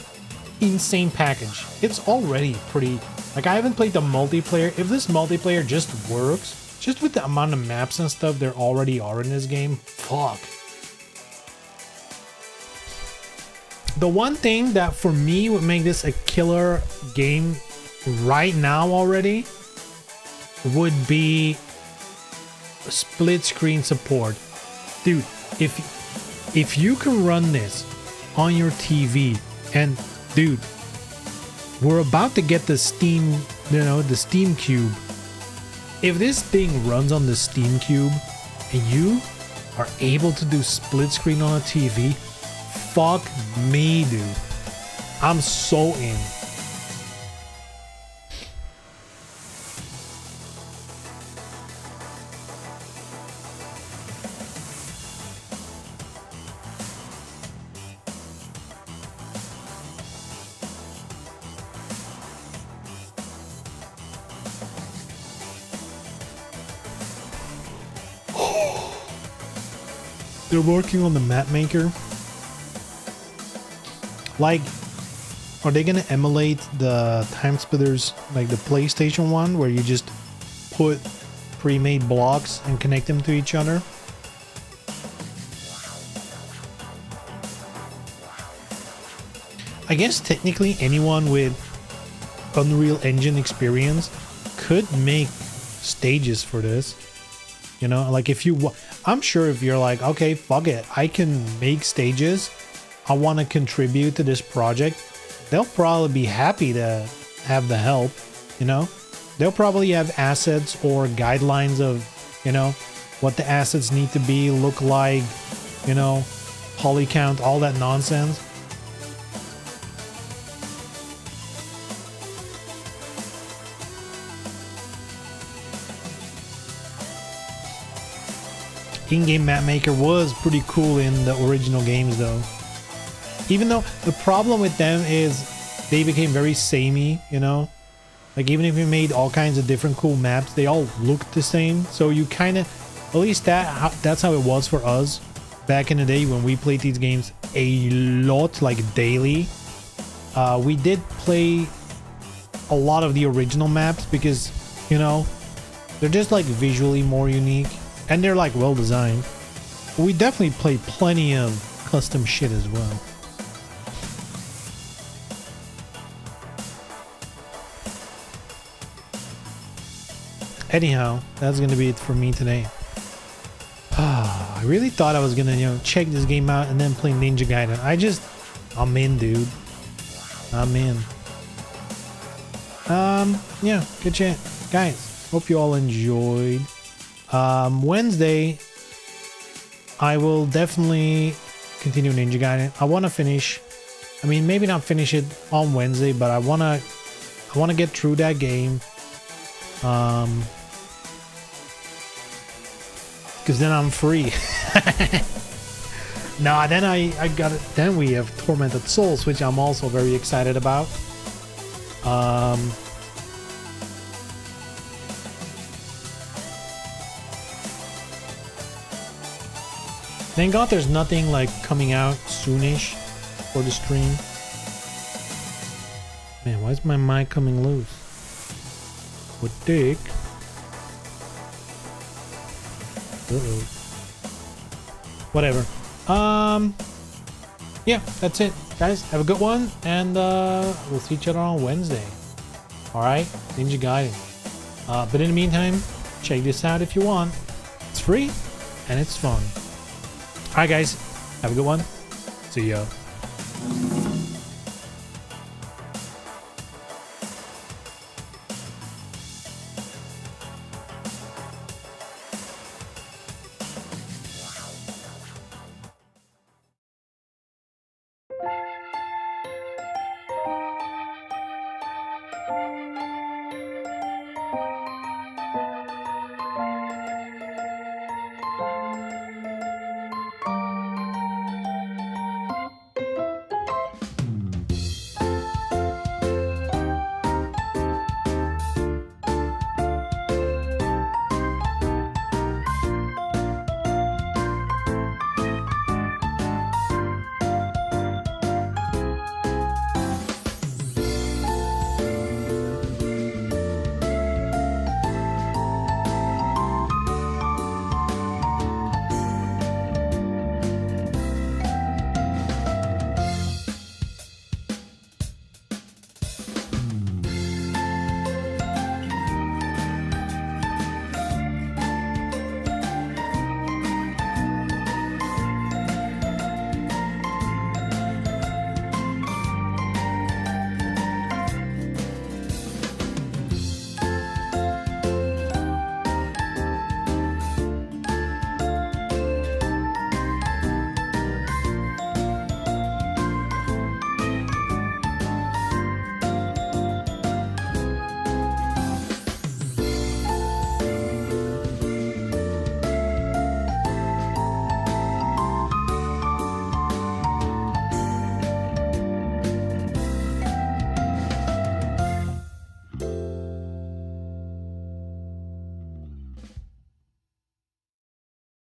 insane package. It's already pretty, like, I haven't played the multiplayer. If this multiplayer just works, just with the amount of maps and stuff there already are in this game, fuck. The one thing that for me would make this a killer game right now already would be split screen support. Dude, if you can run this on your TV, and dude, we're about to get the Steam, you know, the Steam Cube. If this thing runs on the Steam Cube and you are able to do split screen on a TV, fuck me, dude. I'm so in. They're working on the map maker. Like, are they gonna emulate the Timesplitters, like the PlayStation one, where you just put pre-made blocks and connect them to each other? I guess technically anyone with Unreal Engine experience could make stages for this. You know, like if you, I'm sure if you're like, okay, fuck it, I can make stages, I want to contribute to this project, they'll probably be happy to have the help, you know? They'll probably have assets or guidelines of, you know, what the assets need to be, look like, you know, poly count, all that nonsense. In-game map maker was pretty cool in the original games though. Even though the problem with them is they became very samey, you know? Like even if you made all kinds of different cool maps, they all looked the same. So you kind of, at least that's how it was for us back in the day when we played these games a lot, like daily. We did play a lot of the original maps because, you know, they're just like visually more unique. And they're like well designed. We definitely play plenty of custom shit as well. Anyhow, that's gonna be it for me today. I really thought I was gonna, you know, check this game out and then play Ninja Gaiden. I'm in, dude. I'm in. Yeah, good chat. Guys, hope you all enjoyed. Wednesday, I will definitely continue Ninja Gaiden. I want to finish, I mean, maybe not finish it on Wednesday, but I want to get through that game. Because then I'm free. Nah, then I got it. Then we have Tormented Souls, which I'm also very excited about. Thank God there's nothing like coming out soonish for the stream. Man, why is my mic coming loose? What dick? Uh-oh. Whatever. Yeah, that's it. Guys, have a good one, and we'll see each other on Wednesday. Alright? Ninja Gaiden. But in the meantime, check this out if you want. It's free, and it's fun. Alright guys, have a good one. See ya.